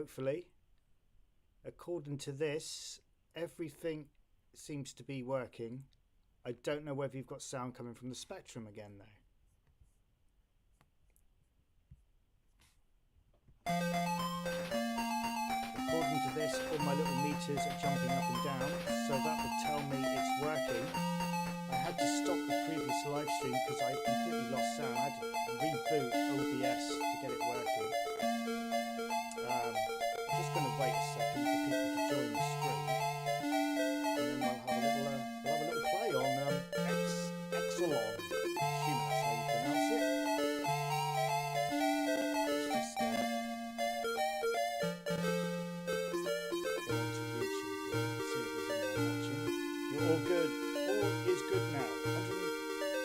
hopefully. According to this, everything seems to be working. I don't know whether you've got sound coming from the Spectrum again though. According to this, all my little meters are jumping up and down, so that would tell me it's working. I had to stop the previous live stream because I completely lost sound. I had to reboot OBS to get it working. I'm just going to wait a second for people to join the stream, and then we'll have a little play on Exolon. Assuming that's how you pronounce it. Let's just go onto YouTube here and see if there's anyone watching. You're all good. All is good now.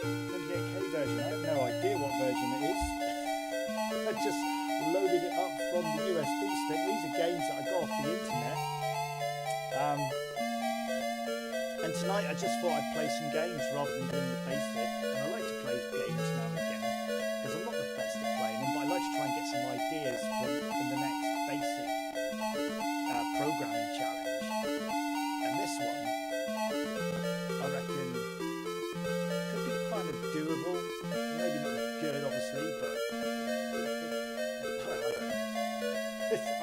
128k version. I have no idea what version it is. I just loaded it up from the USB stick. These are games that I got off the internet. And tonight I just thought I'd play some games rather than doing the basic. And I like to play games now and again because I'm not the best at playing them, but I like to try and get some ideas from the next basic programming challenge. And this one, I reckon, could be kind of doable. Maybe not as good, obviously, but well, I don't know.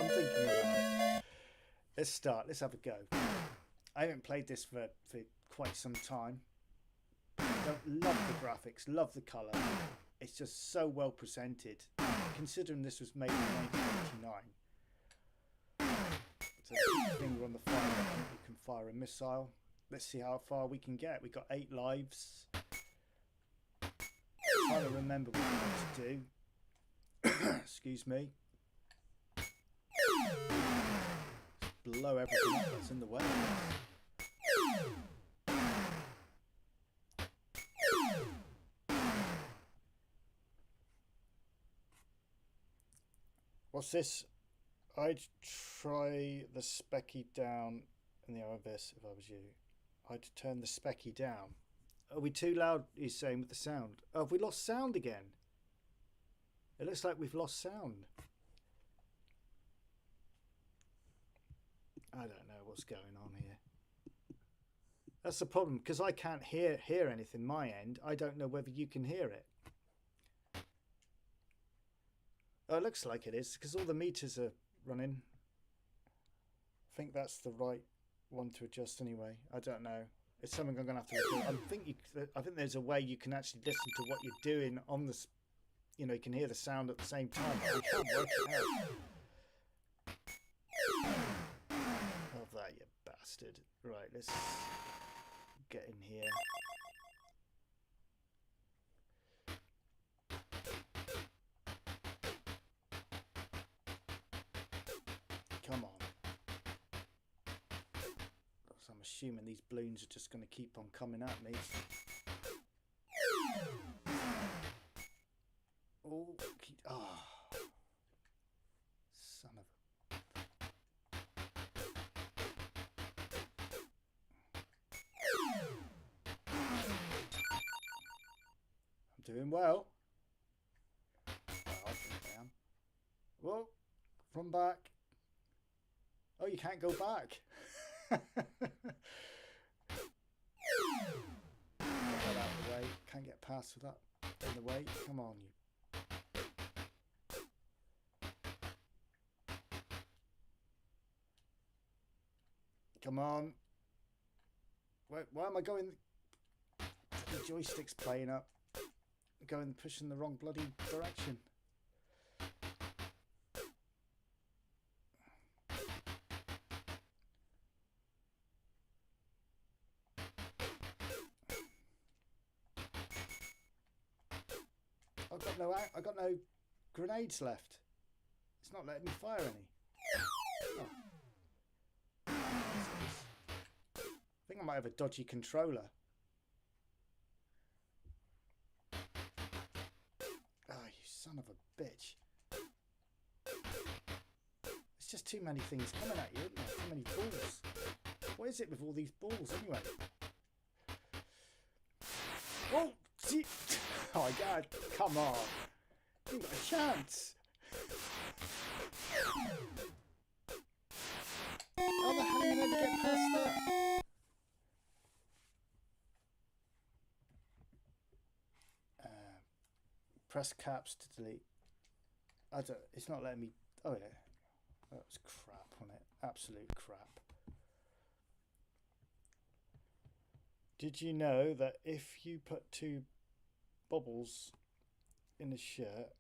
I'm thinking about it. Let's start. Let's have a go. I haven't played this for quite some time. Love the graphics, love the colour. It's just so well presented, considering this was made in 1989. So keep your finger on the fire button, you can fire a missile. Let's see how far we can get. We've got 8 lives. I'm trying to remember what we want to do. Excuse me. Just blow everything up that's in the way. What's this? I'd try the SPECCY down in the OBS if I was you. I'd turn the SPECCY down. Are we too loud, he's saying, with the sound? Oh, have we lost sound again? It looks like we've lost sound. I don't know what's going on here. That's the problem, because I can't hear anything my end. I don't know whether you can hear it. Oh, it looks like it is, because all the meters are running. I think that's the right one to adjust anyway. I don't know. It's something I'm going to have to record. I think there's a way you can actually listen to what you're doing on this. You know, you can hear the sound at the same time. But I can't work it out. Oh, that, you bastard. Right, let's get in here. Come on. So I'm assuming these balloons are just going to keep on coming at me. Oh, son of a... I'm doing well. I think I am. Whoa, from back. Oh, you can't go back. Get that out of the way. Can't get past with that in the way. Come on, you. Come on. Why am I going? The joystick's playing up. Going, pushing the wrong bloody direction. I've got no grenades left. It's not letting me fire any. Oh. I think I might have a dodgy controller. Oh, you son of a bitch. It's just too many things coming at you, isn't there? Too many balls. What is it with all these balls anyway? Oh, gee. Oh my God, come on. You got a chance. you get past that? Press caps to delete. I don't. It's not letting me. Oh yeah, that was crap on it. Absolute crap. Did you know that if you put 2 bubbles in a shirt,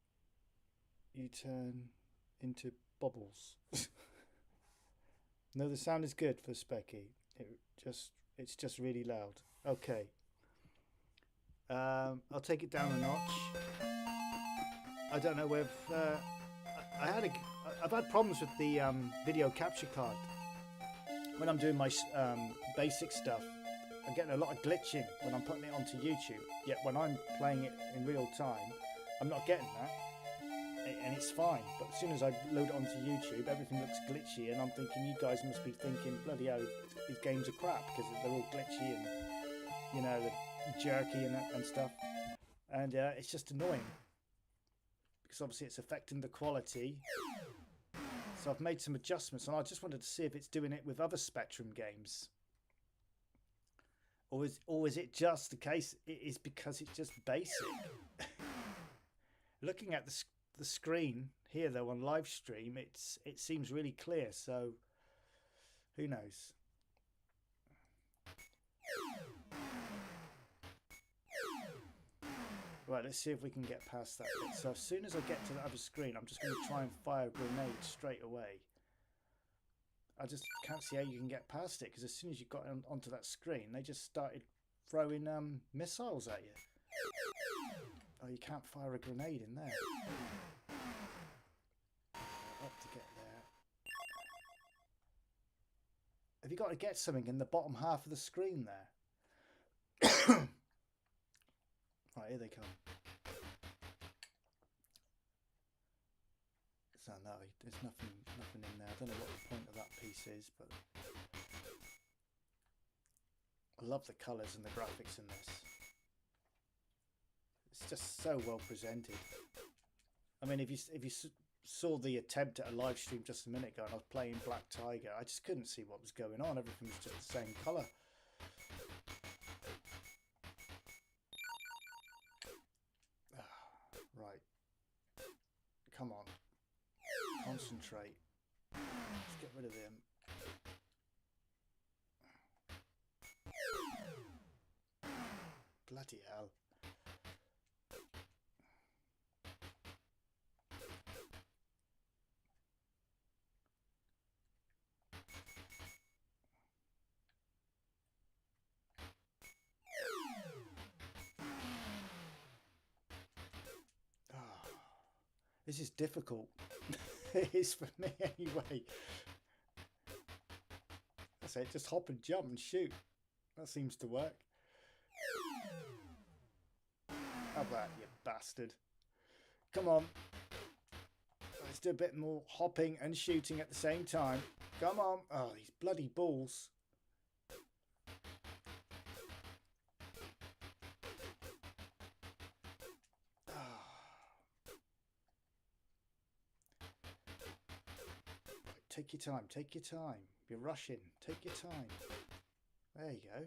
you turn into bubbles? No, the sound is good for Specky. It's just really loud. Okay. I'll take it down a notch. I don't know if I've had problems with the video capture card when I'm doing my basic stuff. I'm getting a lot of glitching when I'm putting it onto YouTube. Yet when I'm playing it in real time, I'm not getting that, and it's fine. But as soon as I load it onto YouTube, everything looks glitchy, and I'm thinking you guys must be thinking, bloody hell, these games are crap because they're all glitchy and, you know, they're jerky and stuff. And it's just annoying because obviously it's affecting the quality. So I've made some adjustments, and I just wanted to see if it's doing it with other Spectrum games. Or is it just the case it is because it's just basic? Looking at the screen here though on live stream, it seems really clear, so who knows? Right, let's see if we can get past that bit. So as soon as I get to the other screen, I'm just going to try and fire a grenade straight away. I just can't see how you can get past it, because as soon as you got onto that screen, they just started throwing missiles at you. Oh, you can't fire a grenade in there. Up to get there. Have you got to get something in the bottom half of the screen there? Right, here they come. So no, there's nothing in there. I don't know what the point of that piece is, but I love the colours and the graphics in this. It's just so well presented. I mean, if you saw the attempt at a live stream just a minute ago, and I was playing Black Tiger, I just couldn't see what was going on. Everything was just the same colour. Right. Come on. Concentrate. Let's get rid of him. Bloody hell. This is difficult. It is for me anyway. That's it, just hop and jump and shoot. That seems to work. How about you bastard? Come on. Let's do a bit more hopping and shooting at the same time. Come on. Oh, these bloody balls. Take your time, take your time. You're rushing, take your time. There you go.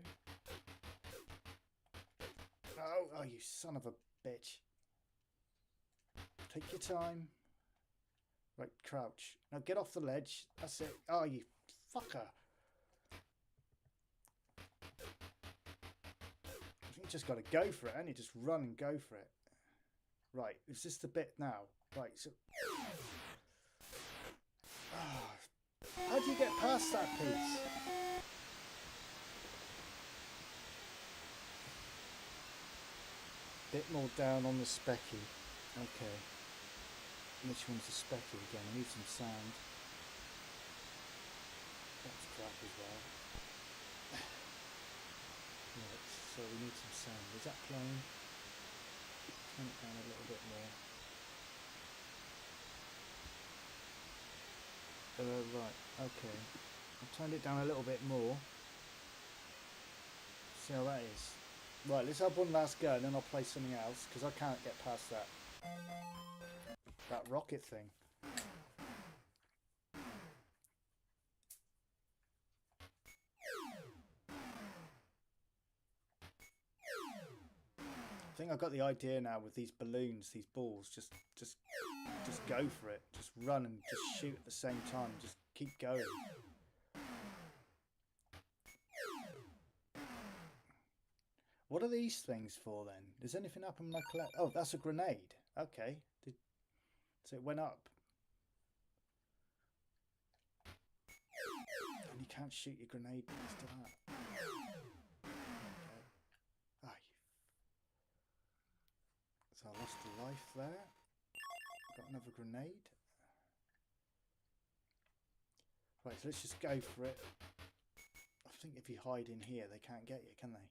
Oh, you son of a bitch. Take your time. Right, crouch. Now get off the ledge. That's it. Oh, you fucker. I think you just got to go for it, and you just run and go for it. Right, is this the bit now? Right, so... How do you get past that piece? Bit more down on the specky. Okay. Which one's the specky again? I need some sound. That's crap as well. Right, so we need some sound. Is that playing? Turn it down a little bit more. Right, okay. I've turned it down a little bit more. See how that is. Right, let's have one last go and then I'll play something else, because I can't get past that rocket thing. I think I've got the idea now with these balloons, these balls. Just go for it. Just run and just shoot at the same time. Just keep going. What are these things for then? Does anything happen when I collect? Oh, that's a grenade. Okay. So it went up. And you can't shoot your grenade next to that. Okay. Ah, so I lost a life there. Got another grenade. Right, so let's just go for it. I think if you hide in here, they can't get you, can they?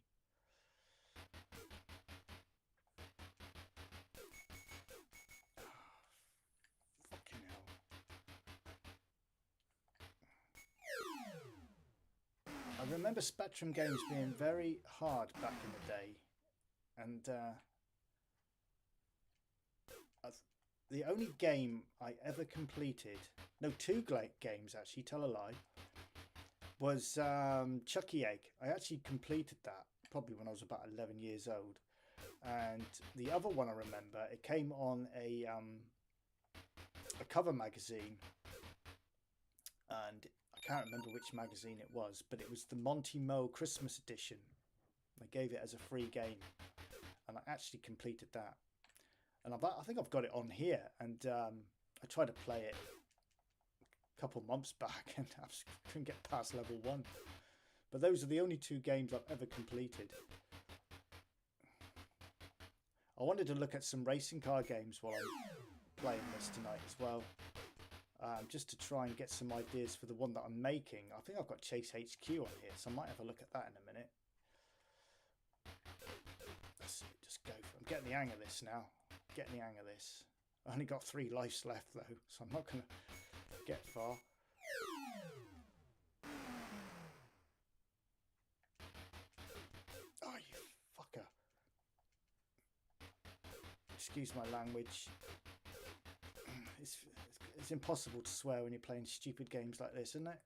Fucking hell. I remember Spectrum games being very hard back in the day. And the only game I ever completed, no, two games actually, tell a lie, was Chucky Egg. I actually completed that probably when I was about 11 years old. And the other one I remember, it came on a cover magazine, and I can't remember which magazine it was, but it was the Monty Mo Christmas edition. They gave it as a free game, and I actually completed that. And I think I've got it on here, and I tried to play it a couple months back and I couldn't get past level 1. But those are the only two games I've ever completed. I wanted to look at some racing car games while I'm playing this tonight as well, just to try and get some ideas for the one that I'm making. I think I've got Chase HQ on here, so I might have a look at that in a minute. Let's see, just go for it. I'm getting the hang of this now. Getting the hang of this. I only got 3 lives left though, so I'm not going to get far. Oh, you fucker. Excuse my language. It's impossible to swear when you're playing stupid games like this, isn't it?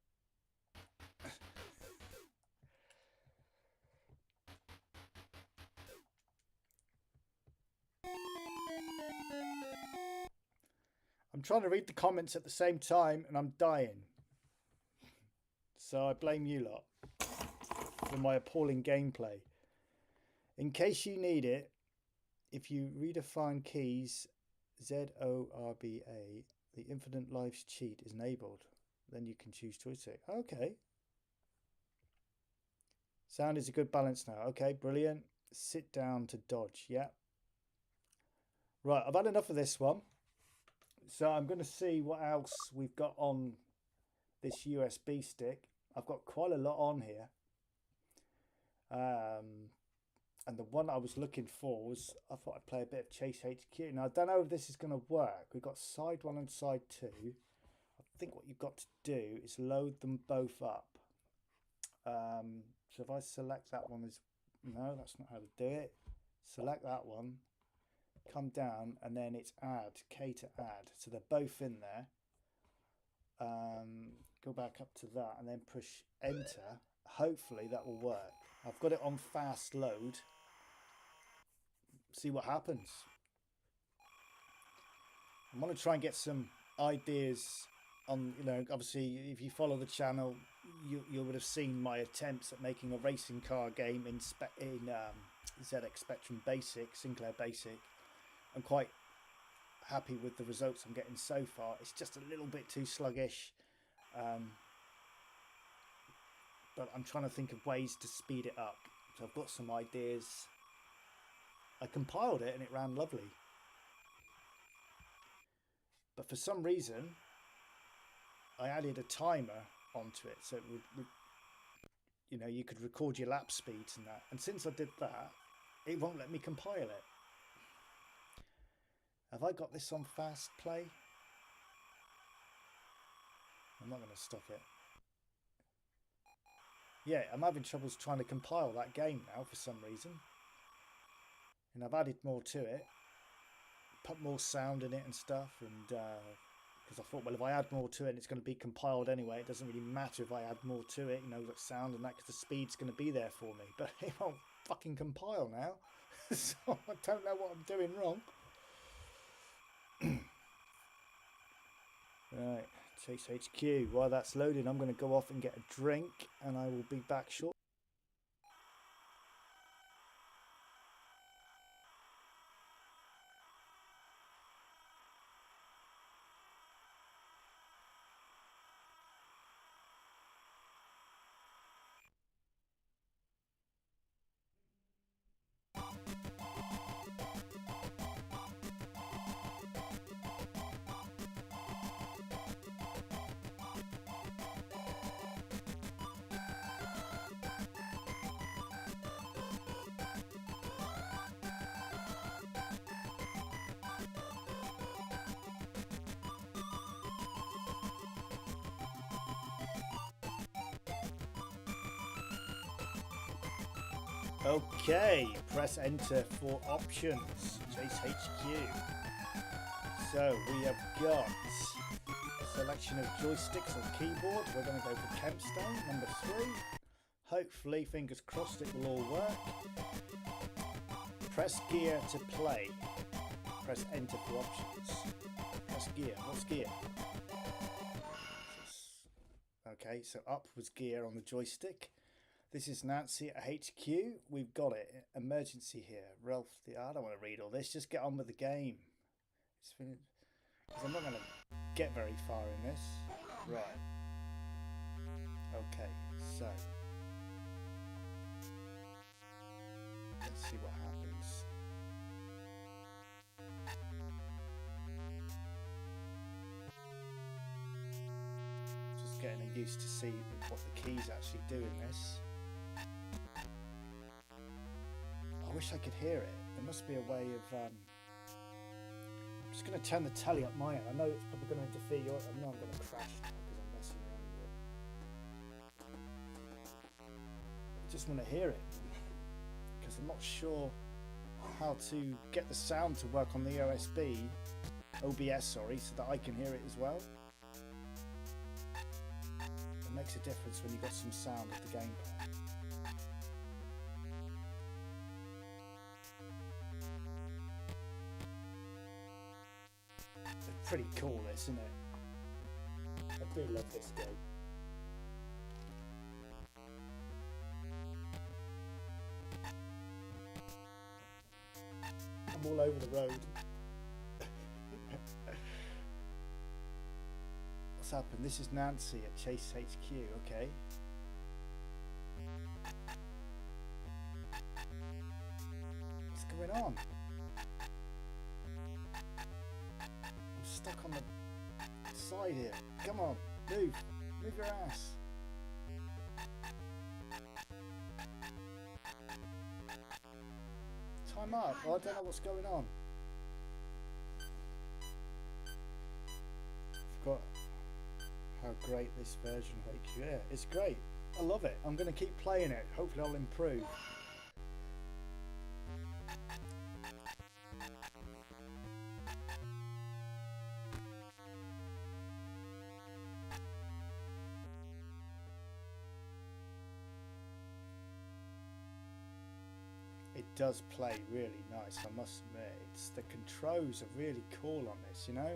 I'm trying to read the comments at the same time and I'm dying. So I blame you lot for my appalling gameplay. In case you need it, if you redefine keys ZORBA, the infinite lives cheat is enabled. Then you can choose choice. Okay. Sound is a good balance now. Okay, brilliant. Sit down to dodge. Yeah. Right, I've had enough of this one. So I'm going to see what else we've got on this USB stick. I've got quite a lot on here. And the one I was looking for was, I thought I'd play a bit of Chase HQ. Now, I don't know if this is going to work. We've got side 1 and side 2. I think what you've got to do is load them both up. So if I select that one as, no, that's not how to do it. Select that one, come down, and then it's add, K to add. So they're both in there. Go back up to that and then push enter. Hopefully that will work. I've got it on fast load. See what happens. I want to try and get some ideas on, you know, obviously if you follow the channel, you would have seen my attempts at making a racing car game in ZX Spectrum Basic, Sinclair Basic. I'm quite happy with the results I'm getting so far. It's just a little bit too sluggish. But I'm trying to think of ways to speed it up. So I've got some ideas. I compiled it and it ran lovely. But for some reason, I added a timer onto it. So it would, you know, you could record your lap speeds and that. And since I did that, it won't let me compile it. Have I got this on fast play? I'm not going to stop it. Yeah, I'm having troubles trying to compile that game now for some reason. And I've added more to it. Put more sound in it and stuff. And because I thought, well, if I add more to it, it's going to be compiled anyway. It doesn't really matter if I add more to it, you know, like sound and that, because the speed's going to be there for me. But it won't fucking compile now. So I don't know what I'm doing wrong. Right, Chase HQ. While that's loading, I'm going to go off and get a drink, and I will be back shortly. Okay, press enter for options. Chase HQ. So we have got selection of joysticks on keyboard. We're going to go for Kempstone, number 3. Hopefully, fingers crossed, it will all work. Press gear to play. Press enter for options. Press gear. What's gear? Okay, so up was gear on the joystick. This is Nancy at HQ. We've got it. Emergency here. Ralph, I don't want to read all this. Just get on with the game. Because I'm not going to get very far in this. Right. Okay, so let's see what happens. Just getting used to see what the keys actually do in this. I wish I could hear it. There must be a way of... I'm just going to turn the telly up my end. I know it's probably going to interfere. I know I'm going to crash now because I'm messing around with it. I just want to hear it because I'm not sure how to get the sound to work on the OBS, sorry, so that I can hear it as well. It makes a difference when you've got some sound of the gameplay. Pretty cool, this, isn't it? I do love this game. I'm all over the road. What's happened? This is Nancy at Chase HQ, okay. What's going on? Stuck on the side here. Come on, move your ass. Time up. Oh, I don't know what's going on. I forgot how great this version of HQ. Yeah, it's great. I love it. I'm going to keep playing it. Hopefully I'll improve. It does play really nice, I must admit. The controls are really cool on this, you know?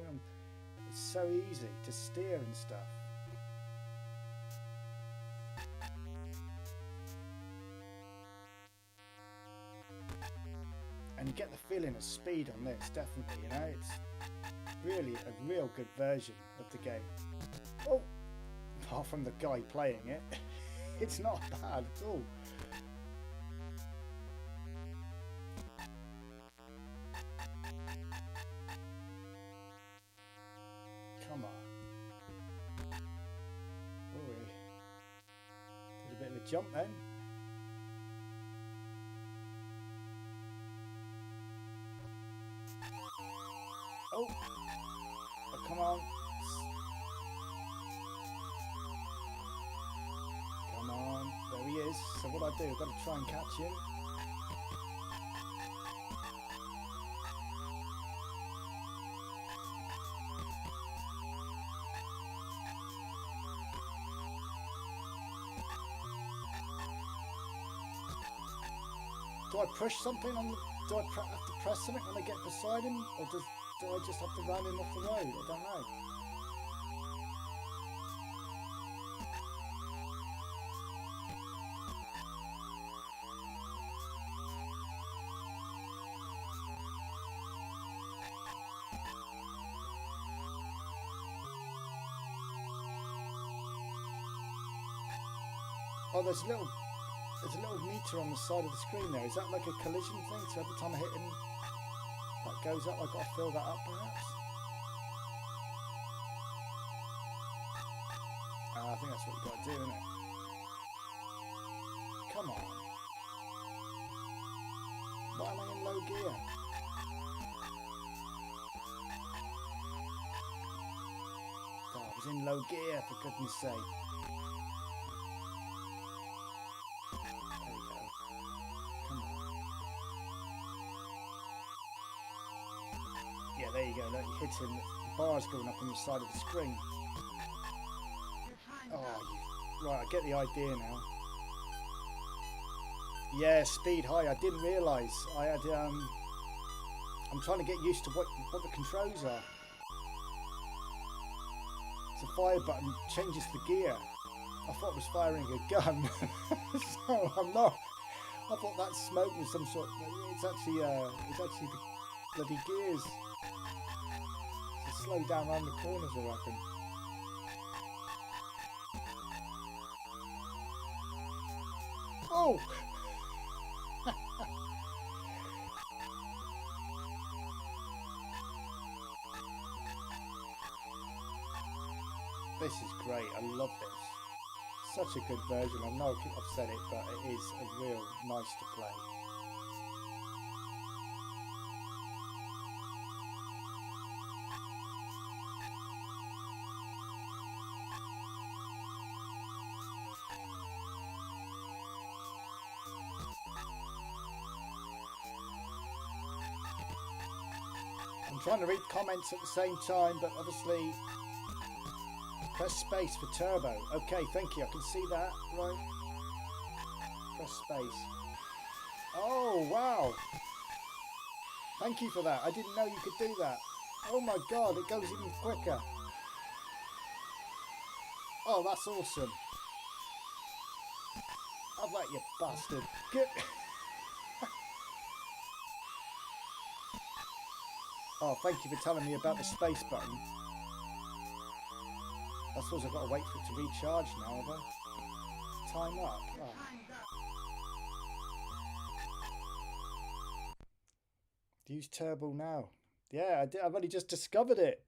It's so easy to steer and stuff. And you get the feeling of speed on this, definitely, you know? It's really a real good version of the game. Oh! Apart from the guy playing it, it's not bad at all. Come on. Oh, we did a bit of a jump then. Oh, come on. Come on. There he is. So what I do, I've got to try and catch him. Do I push something on the, do I have to press something when I get beside him, or do I just have to run him off the road? I don't know. Oh, there's a little meter on the side of the screen there. Is that like a collision thing? So every time I hit him, that goes up. I've got to fill that up, perhaps. I think that's what you've got to do, isn't it? Come on. Why am I in low gear? God, I was in low gear, for goodness sake. There you go, look, you hit him, the bar's going up on the side of the screen. Oh, right, I get the idea now. Yeah, speed high, I didn't realise. I had, I'm trying to get used to what the controls are. It's a fire button, changes the gear. I thought I was firing a gun, so I'm not. I thought that smoke was some sort, it's actually the bloody gears. Slow down around the corners, I reckon. Oh! This is great. I love this. Such a good version. I know I've said it, but it is a real nice to play. I'm trying to read comments at the same time, but obviously press space for turbo. Okay, thank you. I can see that. Right. Press space. Oh, wow. Thank you for that. I didn't know you could do that. Oh my God, it goes even quicker. Oh, that's awesome. Have that, you bastard. Get... Oh, thank you for telling me about the space button. I suppose I've got to wait for it to recharge now, have I? Time up. Oh. Use turbo now. Yeah, I've only just discovered it.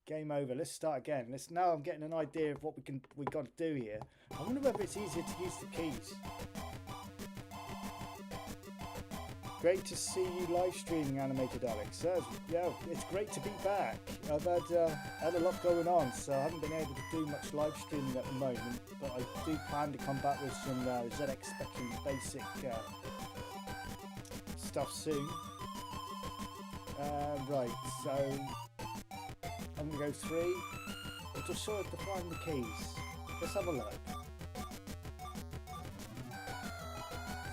Game over. Let's start again. Now I'm getting an idea of what we got to do here. I wonder whether it's easier to use the keys. Great to see you live streaming, Animated Alex. Yeah, it's great to be back. I've had a lot going on, so I haven't been able to do much live streaming at the moment, but I do plan to come back with some ZX SPECCY basic stuff soon. Right, so I'm going to go 3. I'm just sure to find the keys. Let's have a look.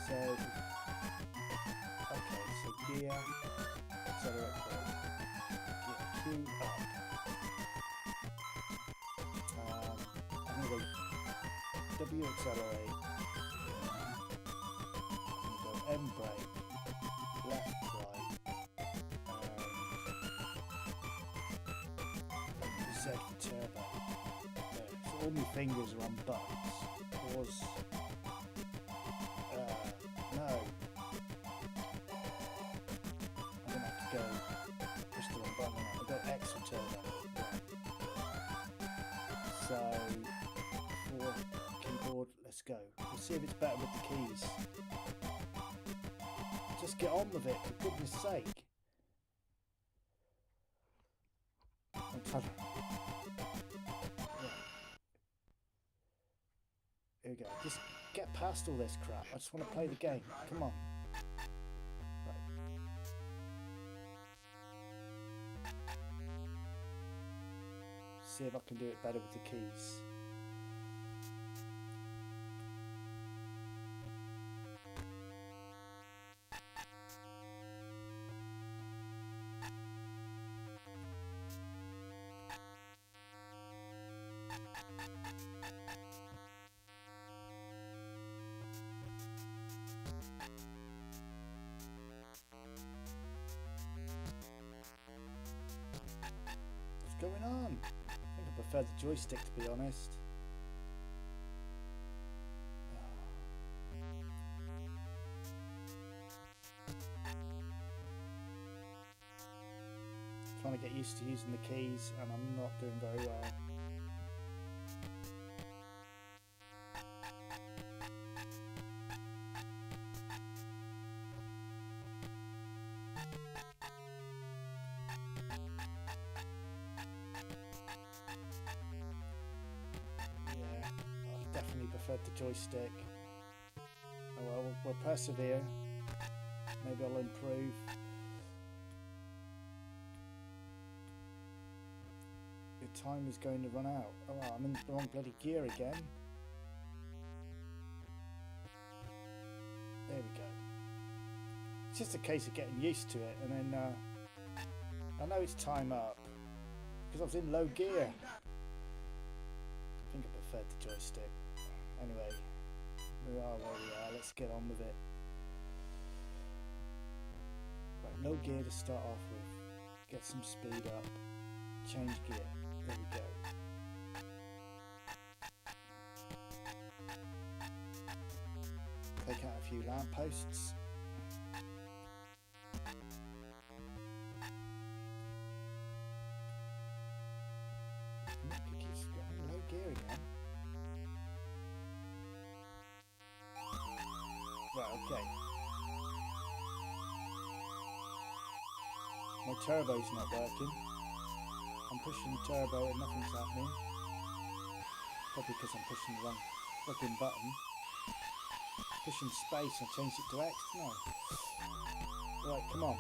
So, gear, accelerate brake, Q up. I'm going to go W accelerate, I'm going to go M brake, left right, and Z for turbo. There. So all my fingers are on buttons. Pause. No. Push the wrong button. I've got X for turbo. So, for keyboard, let's go. We'll see if it's better with the keys. Just get on with it, for goodness sake. I'm trying to... Here we go. Just get past all this crap. I just want to play the game. Come on. See if I can do it better with the keys. going on? I think I prefer the joystick, to be honest. Trying to get used to using the keys, and I'm not doing very well. Yeah, I definitely preferred the joystick. Oh well, we'll persevere. Maybe I'll improve. The time is going to run out. Oh, I'm in the wrong bloody gear again. There we go. It's just a case of getting used to it, and then I know it's time up because I was in low gear. I think I preferred the joystick. Anyway, we are where we are. Let's get on with it. Right, low gear to start off with. Get some speed up. Change gear. There we go. Take out a few lampposts. It keeps getting low gear again. Right, okay. My turbo's not working. I'm pushing turbo and nothing's happening. Probably because I'm pushing the wrong fucking button. Pushing space, I changed it to X, didn't I? Right, come on.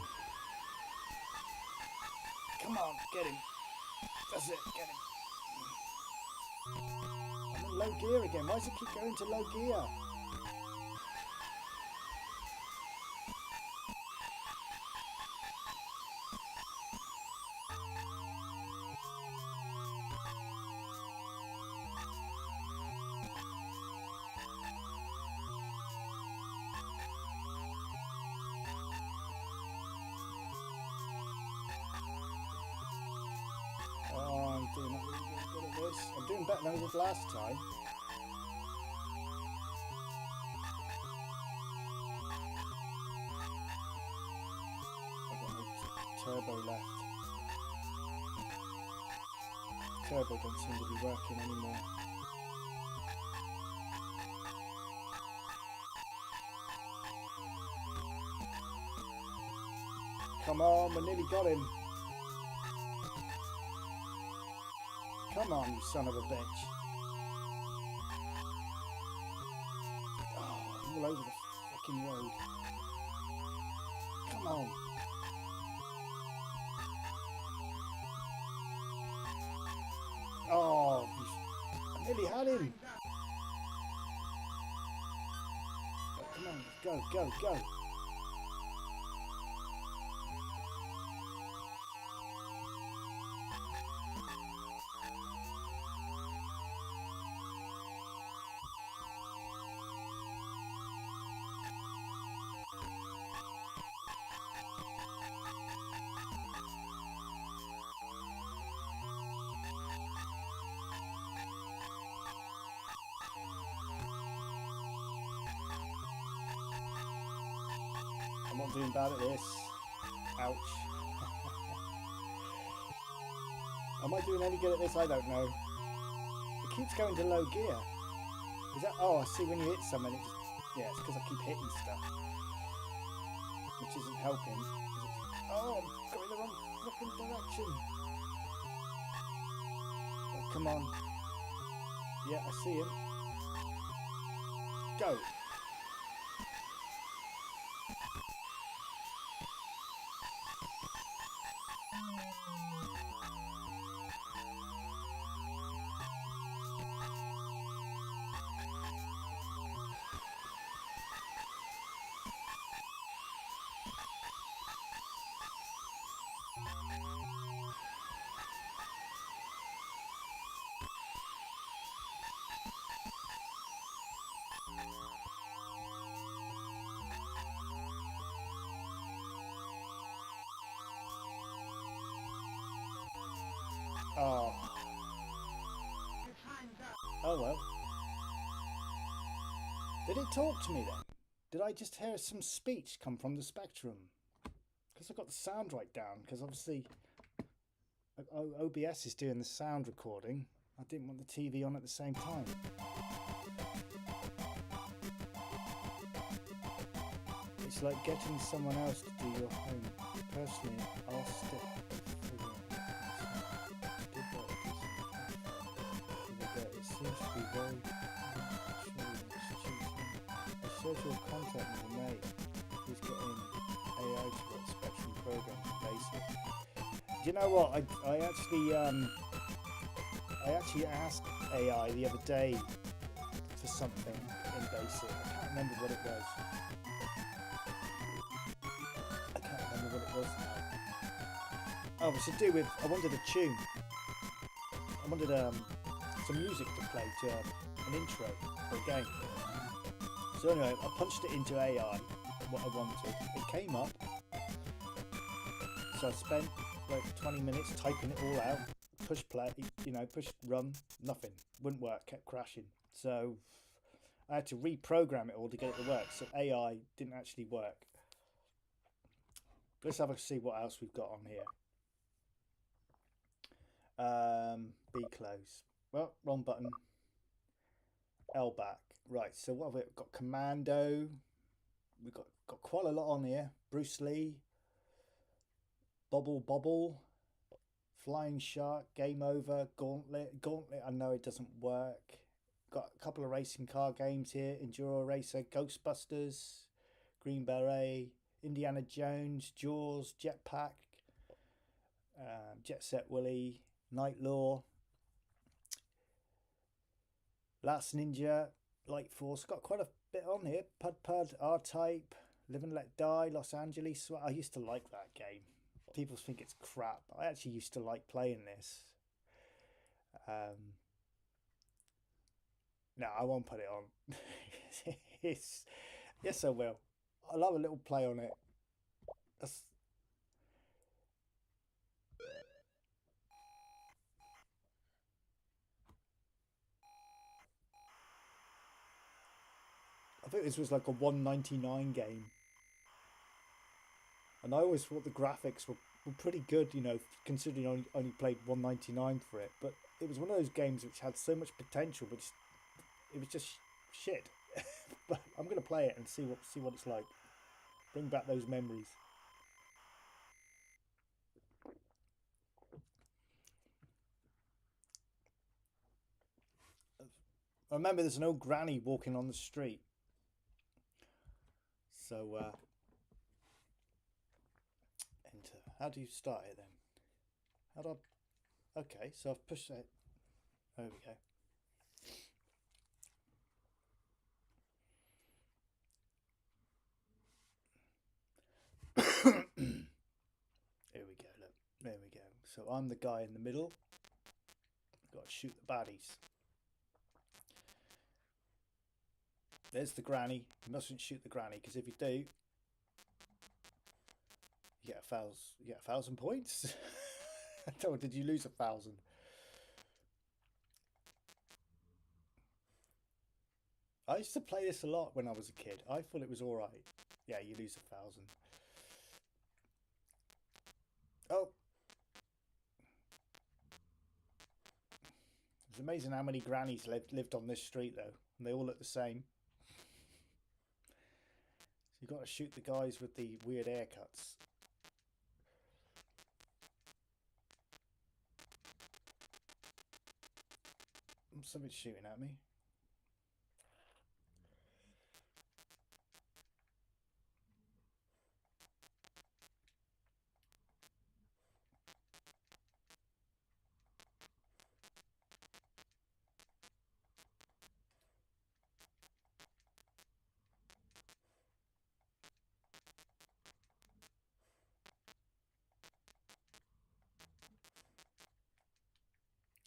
Come on, get him. That's it, get him. I'm in low gear again. Why does it keep going to low gear? I'm doing better than I did last time. I've got no turbo left. Turbo don't seem to be working anymore. Come on, we nearly got him. Come on, you son of a bitch. Oh, I'm all over the fucking road. Come on. Oh, I nearly had him. Oh, come on, go, go, go. I'm not doing bad at this. Ouch. Am I doing any good at this? I don't know. It keeps going to low gear. Is that... Oh, I see when you hit something it just... Yeah, it's because I keep hitting stuff. Which isn't helping. Oh, I'm going the wrong fucking direction. Oh, come on. Yeah, I see him. Go. Oh well. Did it talk to me then? Did I just hear some speech come from the spectrum? Because I got the sound right down, because obviously OBS is doing the sound recording. I didn't want the TV on at the same time. It's like getting someone else to do your home. Personally, I'll stick it seems to be very I shared your contact with a mate who's getting AI to work Spectrum programs basic. Do you know what? I actually asked AI the other day for something in basic. I can't remember what it was. Oh, it was to do with, I wanted a tune. I wanted some music to play to an intro for a game. So anyway, I punched it into AI, what I wanted. It came up. So I spent like 20 minutes typing it all out. Push play, push run, nothing. Wouldn't work, kept crashing. So I had to reprogram it all to get it to work. So AI didn't actually work. Let's have a see what else we've got on here. Be close. Well, wrong button. L back. Right, so what have we got? Commando. We've got quite a lot on here. Bruce Lee. Bobble. Flying Shark. Game Over. Gauntlet, I know it doesn't work. Got a couple of racing car games here. Enduro Racer. Ghostbusters. Green Beret. Indiana Jones. Jaws. Jetpack. Jet Set Willy. Night Law. Last Ninja. Light Force. Got quite a bit on here. Pud, R-Type. Live and Let Die. Los Angeles. SWAT. I used to like that game. People think it's crap. I actually used to like playing this. No, I won't put it on. Yes, I will. I'll have a little play on it. I think this was like a $1.99 game. And I always thought the graphics were pretty good, considering I only played $1.99 for it. But it was one of those games which had so much potential, but it was just shit. But I'm going to play it and see what it's like. Bring back those memories. I remember there's an old granny walking on the street. So, enter. How do you start it then? How do I... Okay, so I've pushed it. There we go. Here we go, look. There we go. So I'm the guy in the middle. Got to shoot the baddies. There's the granny. You mustn't shoot the granny, because if you do, you get 1,000 points. Or did you lose 1,000? I used to play this a lot when I was a kid. I thought it was all right. Yeah, you lose 1,000. Oh. It's amazing how many grannies lived on this street, though. And they all look the same. So you've got to shoot the guys with the weird haircuts. Something's shooting at me.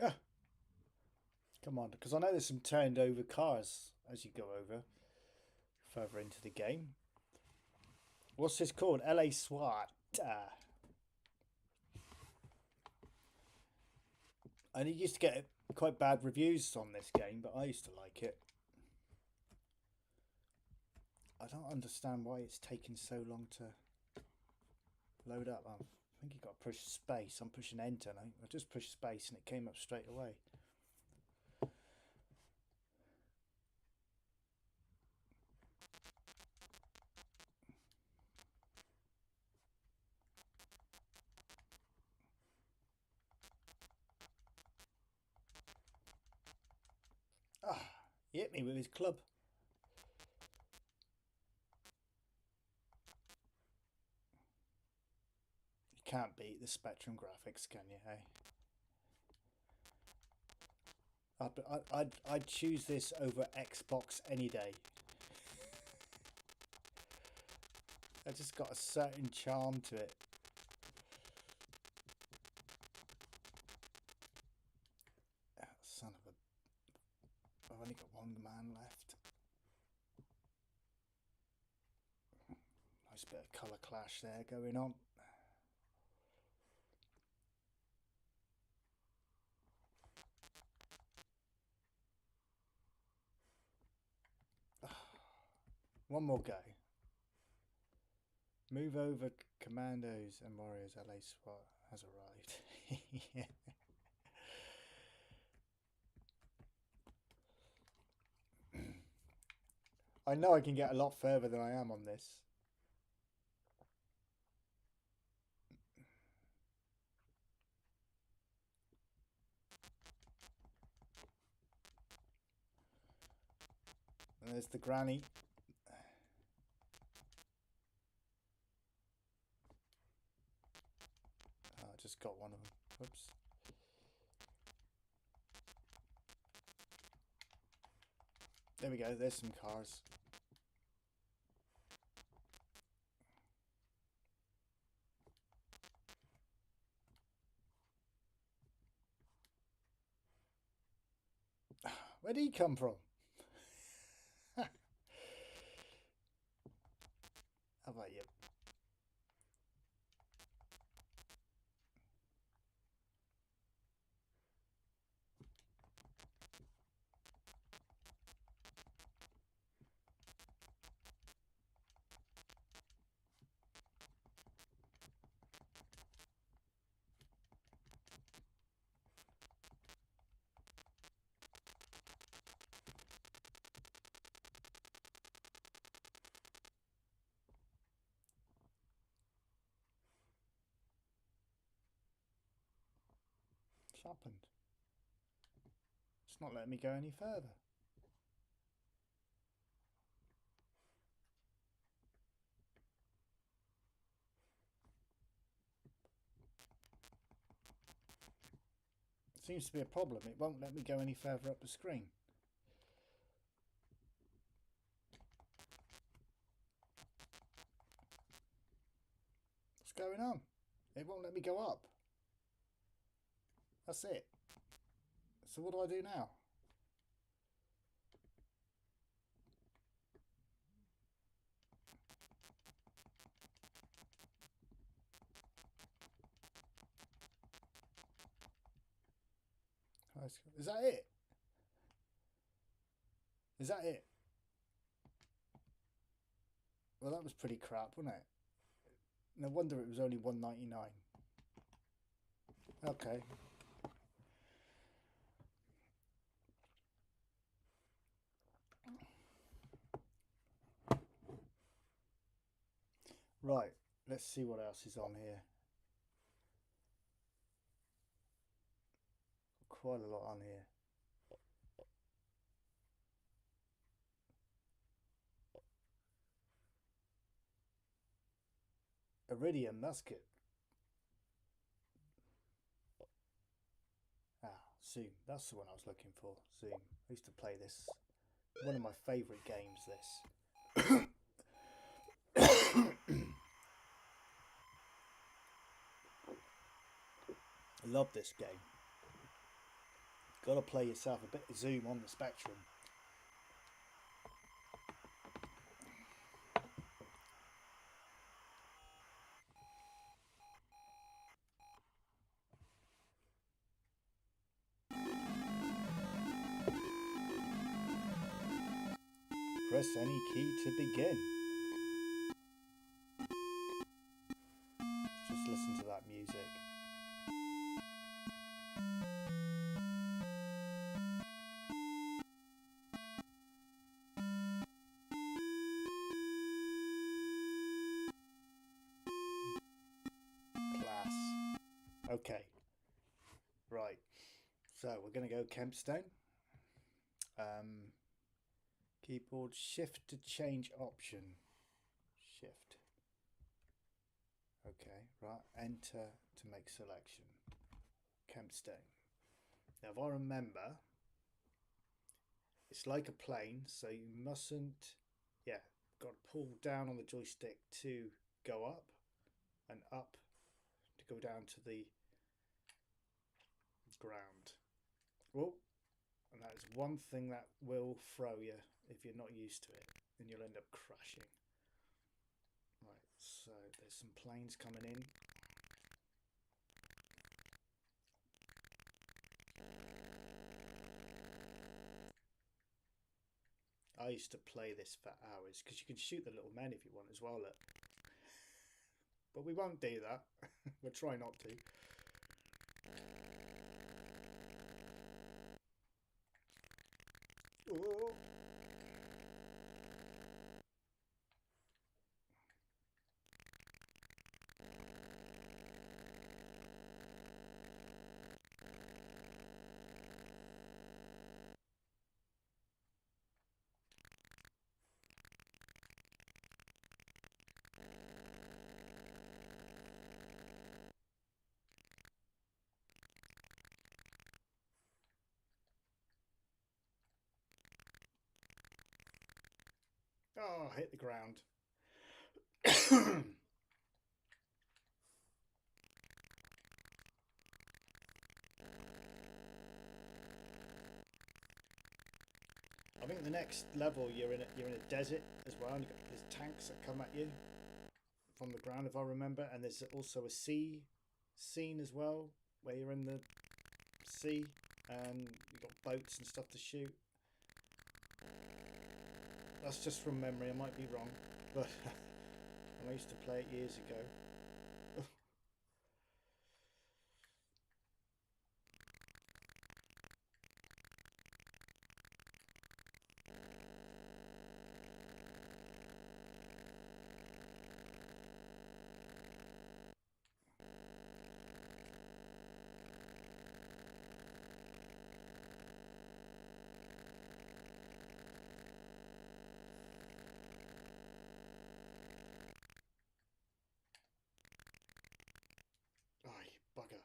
Ah. Come on, because I know there's some turned over cars as you go over further into the game. What's this called? LA SWAT. And you used to get quite bad reviews on this game, but I used to like it. I don't understand why it's taken so long to load up. I think you got to push space. I'm pushing enter. And I just pushed space and it came up straight away. Ah, he hit me with his club. You can't beat the Spectrum graphics, can you, hey? I'd choose this over Xbox any day. It just got a certain charm to it. Oh, son of a... I've only got one man left. Nice bit of colour clash there going on. One more go. Move over, Commandos and Warriors. LA SWAT has arrived. Yeah. I know I can get a lot further than I am on this. And there's the granny. Oh, I just got one of them. Whoops. There we go. There's some cars. Where did he come from? How about you? What's happened? It's not letting me go any further. Seems to be a problem. It won't let me go any further up the screen. What's going on? It won't let me go up. That's it. So what do I do now? Is that it? Is that it? Well, that was pretty crap, wasn't it? No wonder it was only $1.99. Okay. Right, let's see what else is on here. Quite a lot on here. Iridium, that's good. Ah, Zoom, that's the one I was looking for. Zoom. I used to play this. One of my favourite games, this. I love this game. Gotta play yourself a bit of Zoom on the Spectrum. press any key to begin. Just listen to that music. Class. Okay. Right. So we're going to go Kempstone. Keyboard shift to change option. Shift. Okay, right. Enter to make selection. Kempstone. Now, if I remember, it's like a plane, so you mustn't. Yeah, got to pull down on the joystick to go up, and up to go down to the ground. Oh, and that is one thing that will throw you if you're not used to it, and you'll end up crashing. Right, so there's some planes coming in. I used to play this for hours because you can shoot the little men if you want as well. Look. But we won't do that. We'll try not to. Oh. Oh, hit the ground. I think the next level you're in a desert as well, and you've got these tanks that come at you from the ground, if I remember, and there's also a sea scene as well where you're in the sea and you've got boats and stuff to shoot. That's just from memory, I might be wrong, but I used to play it years ago. Oh, you bugger.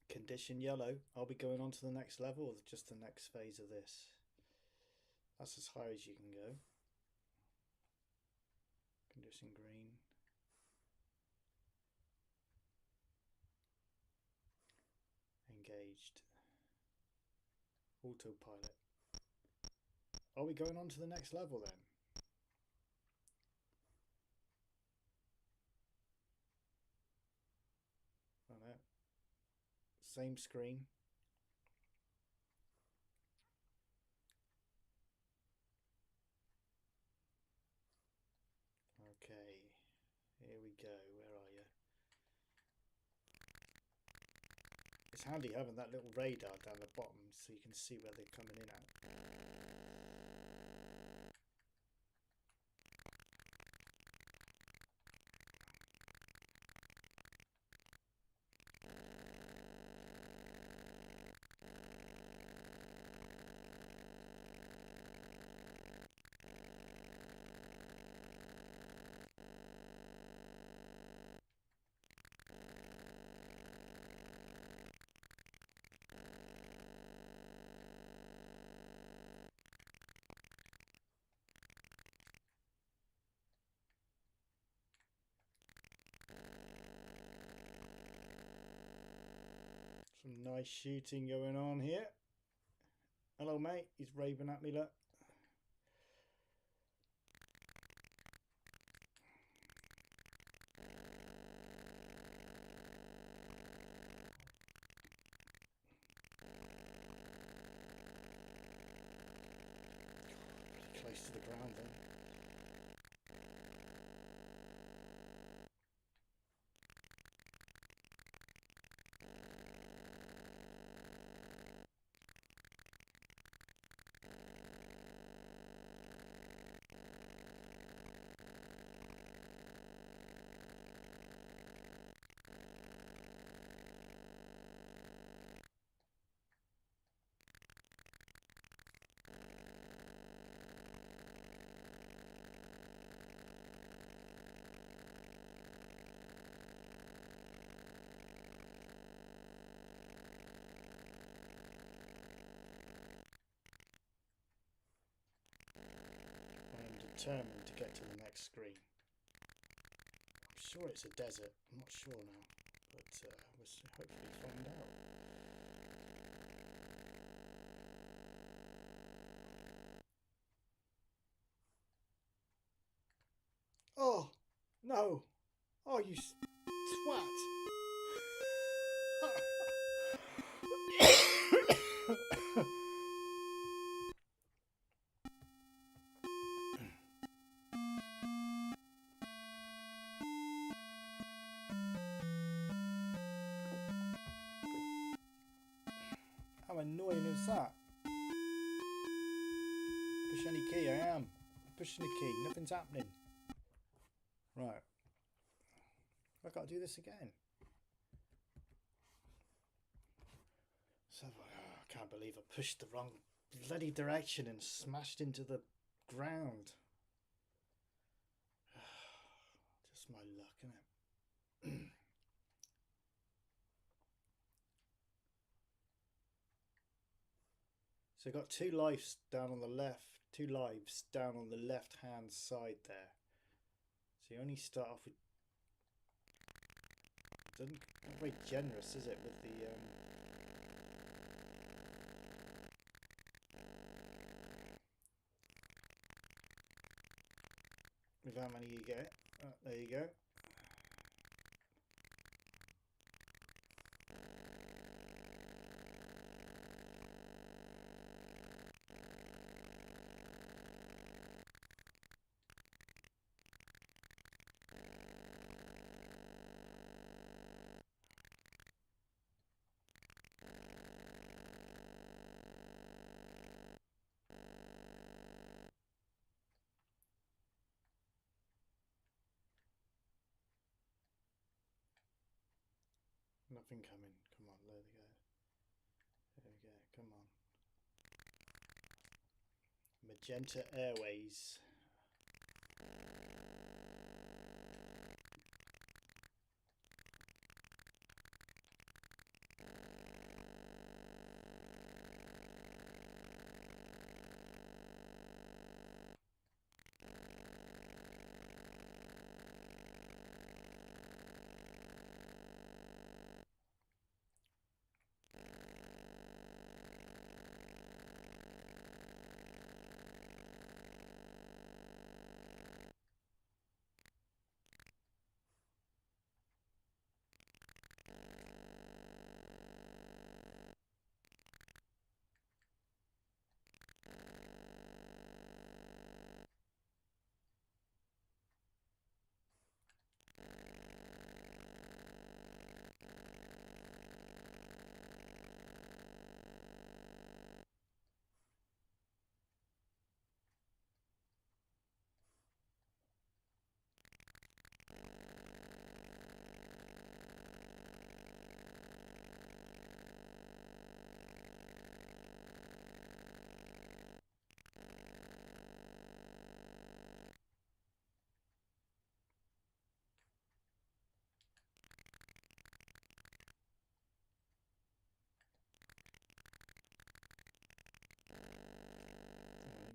Condition yellow. I'll be going on to the next level, or just the next phase of this. That's as high as you can go. Condition green. Engaged. Autopilot. Are we going on to the next level then? Oh no. Same screen. Okay, here we go. Where are you? It's handy having that little radar down the bottom so you can see where they're coming in at. Some nice shooting going on here. Hello, mate. He's raving at me, look. Pretty close to the ground then. Determined to get to the next screen. I'm sure it's a desert. I'm not sure now, but we'll hopefully find out. Oh no! Oh, you twat! How annoying is that? Push any key, I am. Pushing the key, nothing's happening. Right. I've got to do this again. So, I can't believe I pushed the wrong bloody direction and smashed into the ground. Just my luck, isn't it? So I've got 2 lives down on the left, 2 lives down on the left hand side there. So you only start off with, not very generous, is it, with the with how many you get. Oh, there you go. Nothing coming. Come on, there we go. There we go. Come on. Magenta Airways.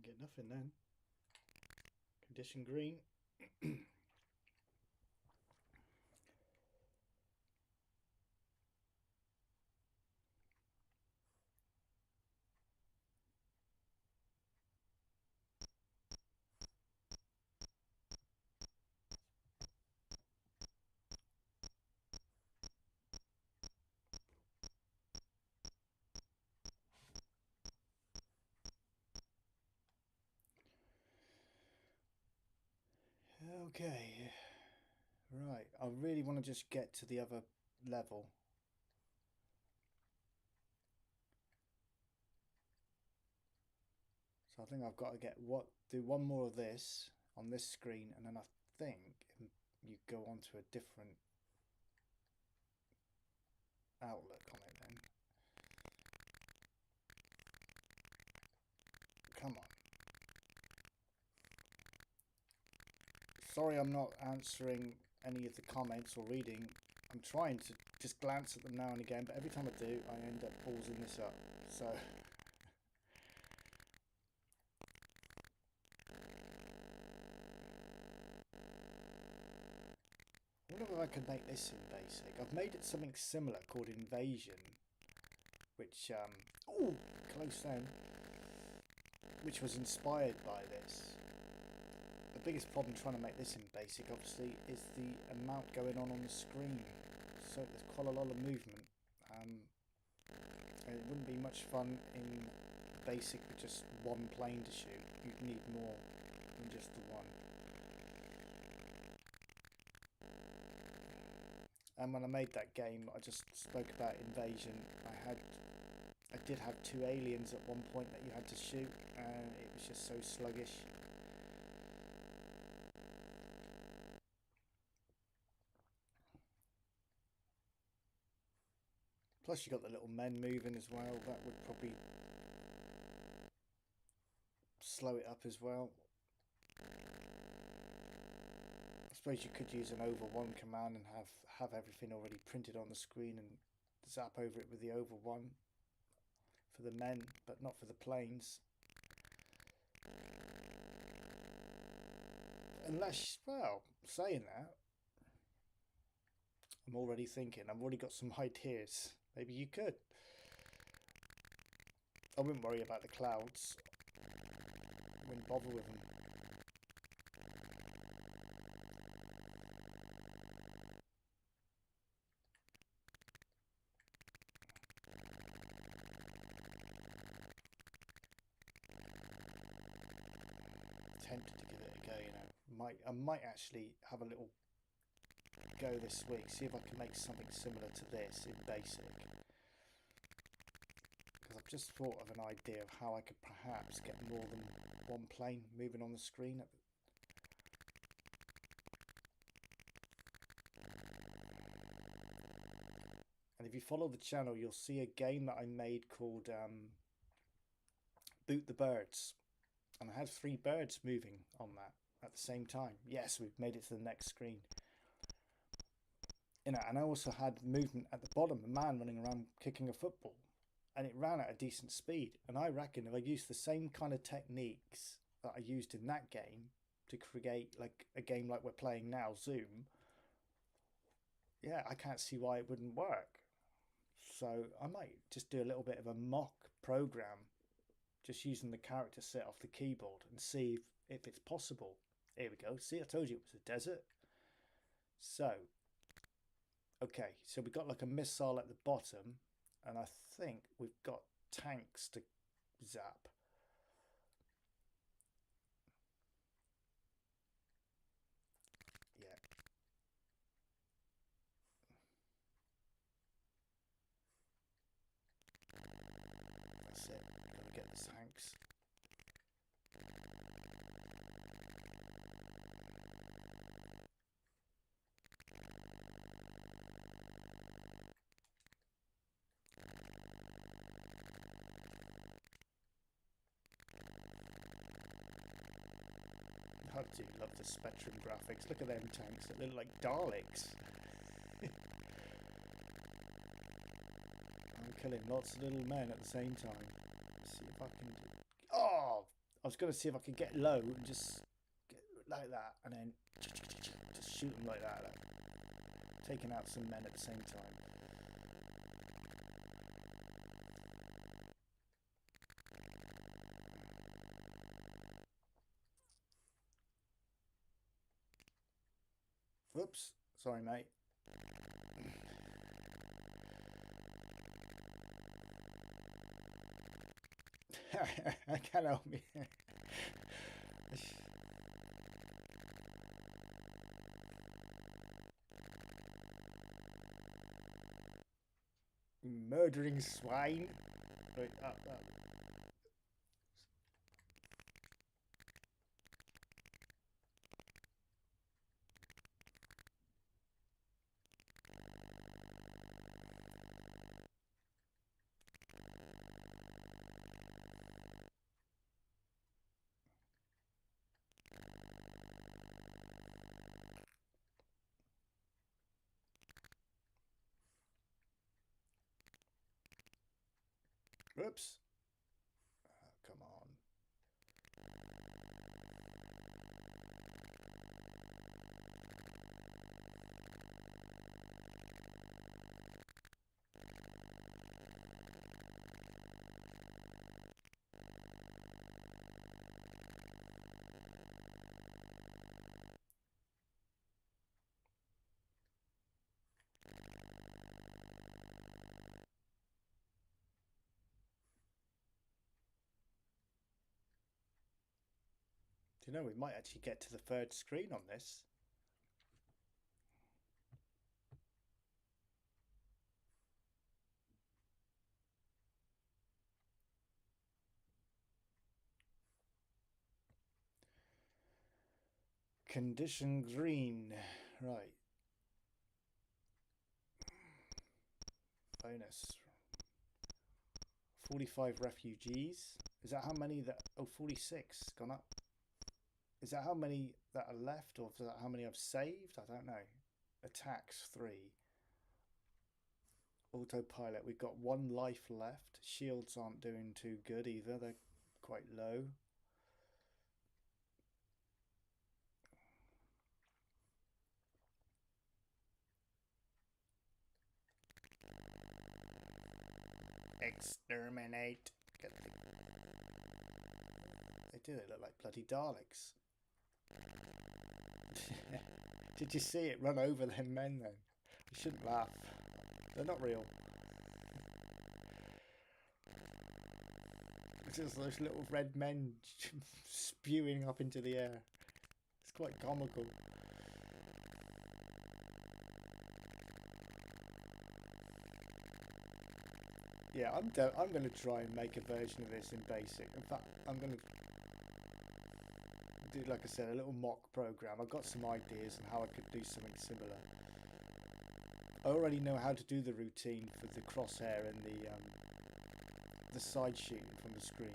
Get nothing then. Condition green. Okay, right. I really want to just get to the other level. So I think I've got to do one more of this on this screen, and then I think you go on to a different outlook on it then. Come on. Sorry I'm not answering any of the comments or reading. I'm trying to just glance at them now and again, but every time I do, I end up pausing this up. So I wonder if I could make this in basic. I've made it something similar called Invasion, which oh, close then, which was inspired by this. The biggest problem trying to make this in basic, obviously, is the amount going on the screen. So there's quite a lot of movement. And it wouldn't be much fun in basic with just one plane to shoot. You'd need more than just the one. And when I made that game, I just spoke about Invasion. I did have 2 aliens at one point that you had to shoot, and it was just so sluggish. Plus you got the little men moving as well. That would probably slow it up as well. I suppose you could use an over one command and have everything already printed on the screen and zap over it with the over one for the men, but not for the planes. Unless, well, saying that, I'm already thinking, I've already got some ideas. Maybe you could. I wouldn't worry about the clouds. Wouldn't bother with them. Tempted to give it a go, you know. I might actually have a little go this week, see if I can make something similar to this in basic. Because I've just thought of an idea of how I could perhaps get more than one plane moving on the screen. And if you follow the channel, you'll see a game that I made called Boot the Birds. And I had 3 birds moving on that at the same time. Yes, we've made it to the next screen. You know, and I also had movement at the bottom, a man running around kicking a football. And it ran at a decent speed. And I reckon if I used the same kind of techniques that I used in that game to create like a game like we're playing now, Zoom, yeah, I can't see why it wouldn't work. So I might just do a little bit of a mock program, just using the character set off the keyboard and see if it's possible. Here we go. See, I told you it was a desert. So, okay, so we've got like a missile at the bottom, and I think we've got tanks to zap. Yeah. That's it. Gotta get the tanks. I do love the Spectrum graphics. Look at them tanks. They look like Daleks. I'm killing lots of little men at the same time. Let's see if I can do... Oh! I was going to see if I could get low and just get like that, and then just shoot them like that. Taking out some men at the same time. Whoops. Sorry, mate. I can't help me. Murdering swine. Right, up. Whoops. Oh, come on. Do you know, we might actually get to the third screen on this. Condition green. Right. Bonus. 45 refugees. Is that how many that... Oh, 46. Gone up. Is that how many that are left? Or is that how many I've saved? I don't know. Attacks 3. Autopilot. We've got 1 life left. Shields aren't doing too good either. They're quite low. Exterminate. Get the... They do. They look like bloody Daleks. Did you see it run over them men then? You shouldn't laugh. They're not real. It's just those little red men spewing up into the air. It's quite comical. Yeah, I'm going to try and make a version of this in BASIC. In fact, I'm going to do, like I said, a little mock program. I've got some ideas on how I could do something similar. I already know how to do the routine for the crosshair and the side shooting from the screen.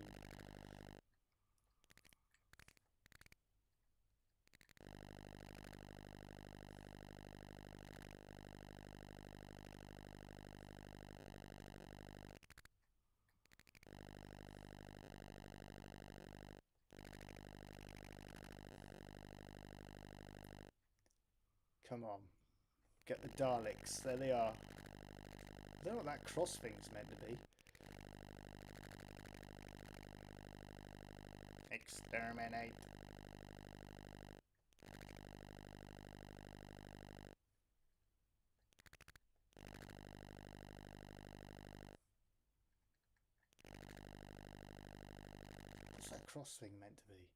Come on. Get the Daleks. There they are. I don't know what that cross thing's meant to be. Exterminate. What's that cross thing meant to be?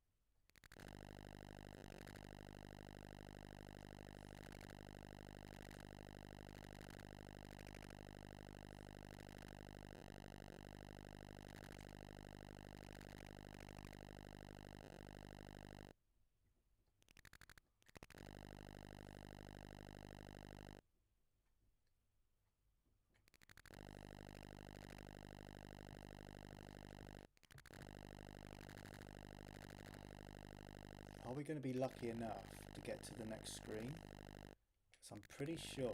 Are we going to be lucky enough to get to the next screen? Because I'm pretty sure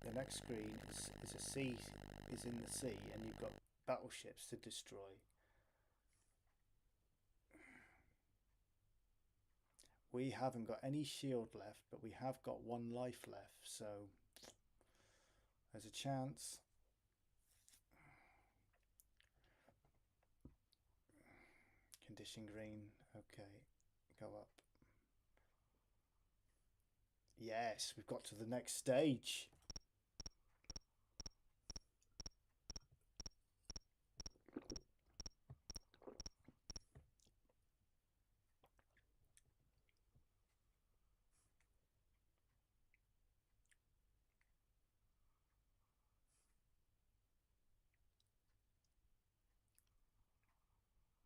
the next screen is a sea, is in the sea, and you've got battleships to destroy. We haven't got any shield left, but we have got 1 life left, so there's a chance. Condition green, okay, go up. Yes, we've got to the next stage.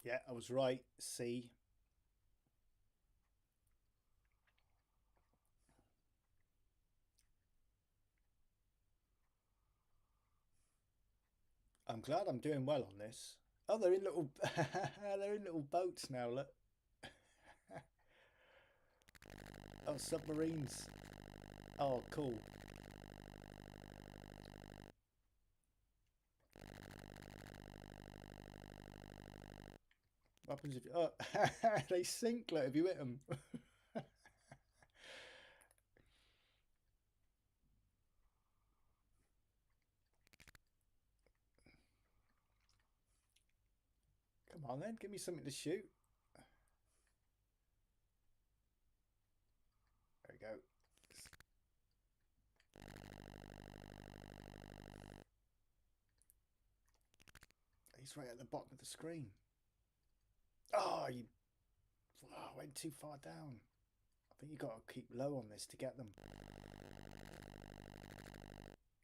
Yeah, I was right. C. I'm glad I'm doing well on this. Oh, they're in little they're in little boats now, look. Oh, submarines. Oh, cool. What happens if you... Oh, they sink, look, if you hit them. Come on then, give me something to shoot. There we go. He's right at the bottom of the screen. Oh, you went too far down. I think you got to keep low on this to get them.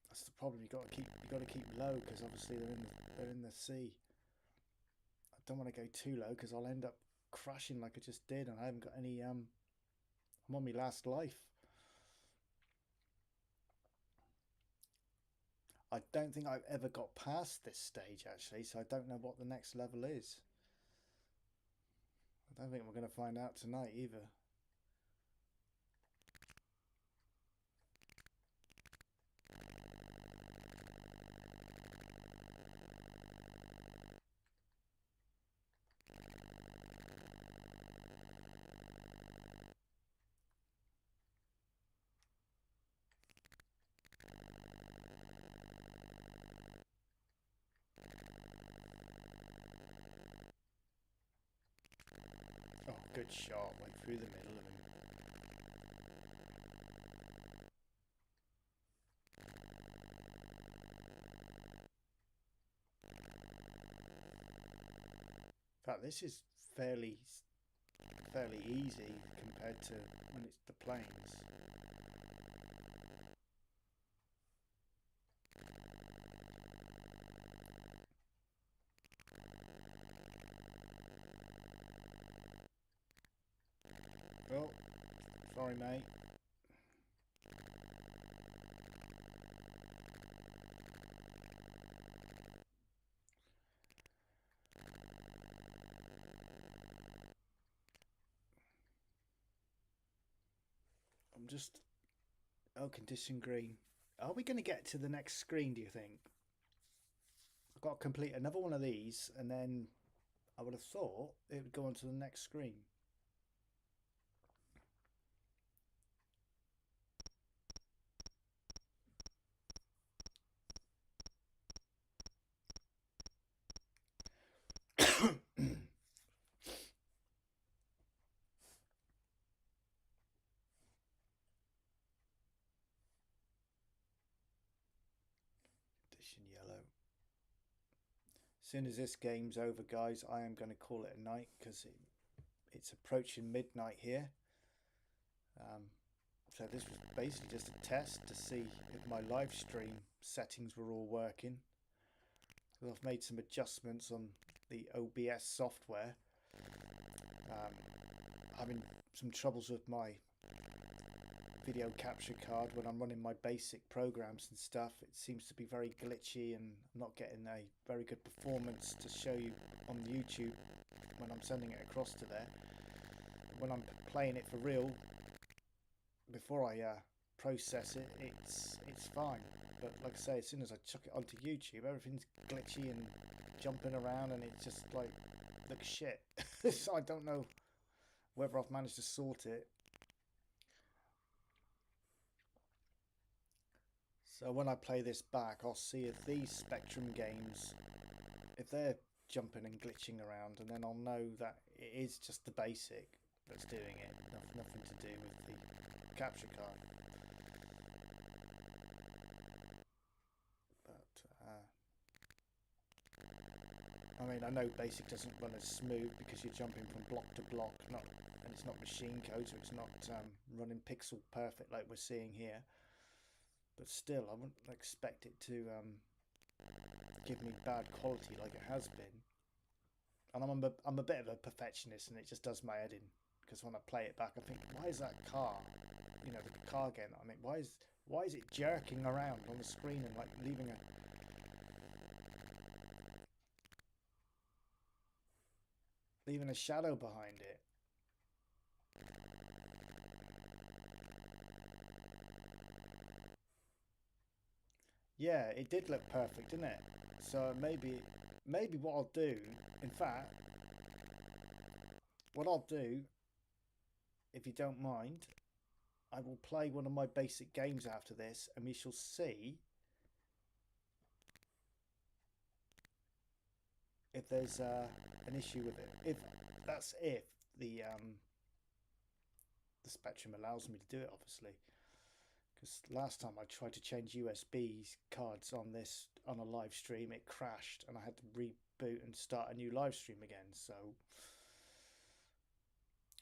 That's the problem. You got to keep low because obviously they're in the sea. I don't want to go too low because I'll end up crashing like I just did, and I haven't got any. I'm on my last life. I don't think I've ever got past this stage actually, so I don't know what the next level is. I don't think we're going to find out tonight either. Oh, good shot. Went through the middle of him. In fact, this is fairly easy compared to when it's the planes. Oh, sorry, mate. I'm just... Oh, condition green. Are we going to get to the next screen, do you think? I've got to complete another one of these, and then I would have thought it would go on to the next screen. Condition yellow. As soon as this game's over, guys, I am going to call it a night because it's approaching midnight here. So this was basically just a test to see if my live stream settings were all working. I've made some adjustments on the OBS software. Having some troubles with my video capture card when I'm running my basic programs and stuff. It seems to be very glitchy and I'm not getting a very good performance to show you on YouTube when I'm sending it across to there. When I'm playing it for real, before I process it, it's fine. But like I say, as soon as I chuck it onto YouTube, everything's glitchy and jumping around, and it's just like looks shit. So I don't know whether I've managed to sort it. So when I play this back, I'll see if these Spectrum games, if they're jumping and glitching around, and then I'll know that it is just the basic that's doing it, nothing to do with the capture card. But I mean, I know basic doesn't run as smooth because you're jumping from block to block, and it's not machine code, so it's not running pixel perfect like we're seeing here. But still, I wouldn't expect it to give me bad quality like it has been. And I'm a bit of a perfectionist, and it just does my head in, because when I play it back I think, why is that car, you know, the car game, I mean, why is it jerking around on the screen and like leaving a shadow behind it. Yeah, it did look perfect, didn't it? So maybe what I'll do, in fact, what I'll do, if you don't mind, I will play one of my basic games after this, and we shall see if there's an issue with it. If the Spectrum allows me to do it, obviously. Because last time I tried to change USB cards on this on a live stream, it crashed and I had to reboot and start a new live stream again. So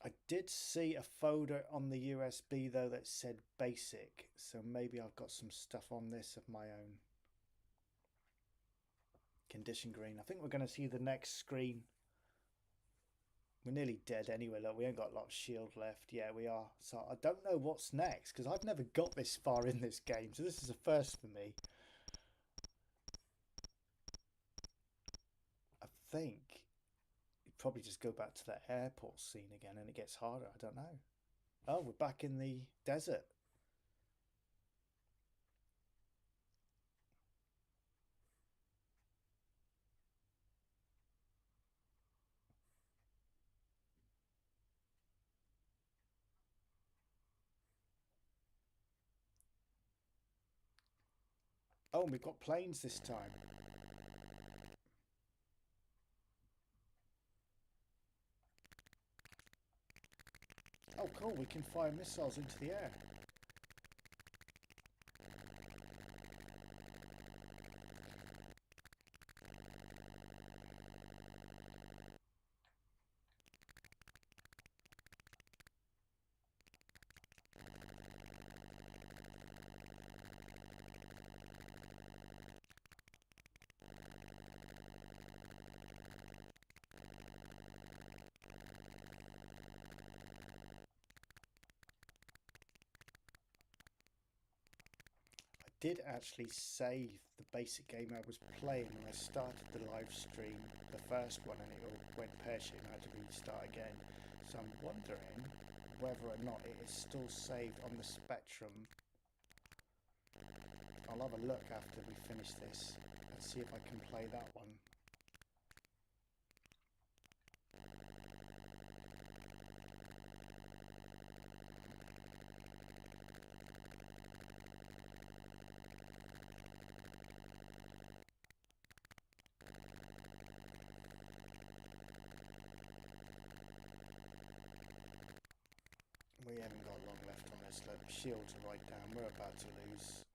I did see a folder on the USB though that said basic, so maybe I've got some stuff on this of my own. Condition green. I think we're going to see the next screen. We're nearly dead anyway. Look, we ain't got a lot of shield left. Yeah, we are. So I don't know what's next, because I've never got this far in this game, so this is a first for me. I think you'd probably just go back to that airport scene again and it gets harder. I don't know. Oh, we're back in the desert. Oh, and we've got planes this time. Oh, cool. We can fire missiles into the air. Did actually save the basic game I was playing when I started the live stream, the first one, and it all went pear-shaped and I had to restart again. So I'm wondering whether or not it is still saved on the Spectrum. I'll have a look after we finish this and see if I can play that one. We haven't got long left on this. Look, shields are right down. We're about to lose.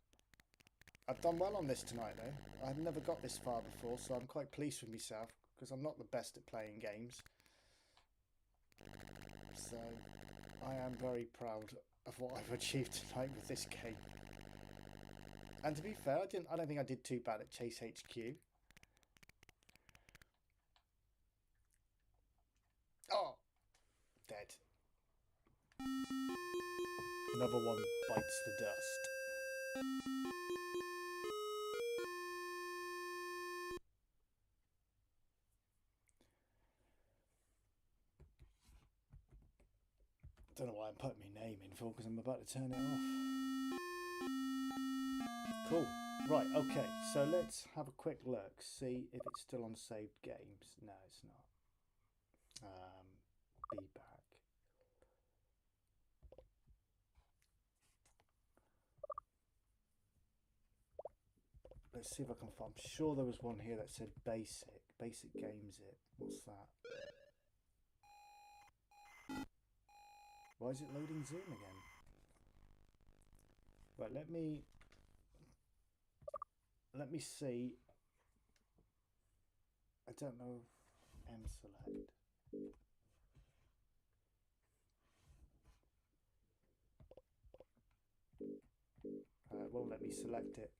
I've done well on this tonight though. I've never got this far before, so I'm quite pleased with myself because I'm not the best at playing games. So I am very proud of what I've achieved tonight with this game. And to be fair, I don't think I did too bad at Chase HQ. Oh, dead. Another one bites the dust. Don't know why I'm putting my name in for, because I'm about to turn it off. Cool. Right, okay, so let's have a quick look, see if it's still on saved games. No, it's not. Be back. Let's see if I can find. I'm sure there was one here that said basic games it. What's that? Why is it loading Zoom again? Right, let me see. I don't know. M select. It won't let me select it.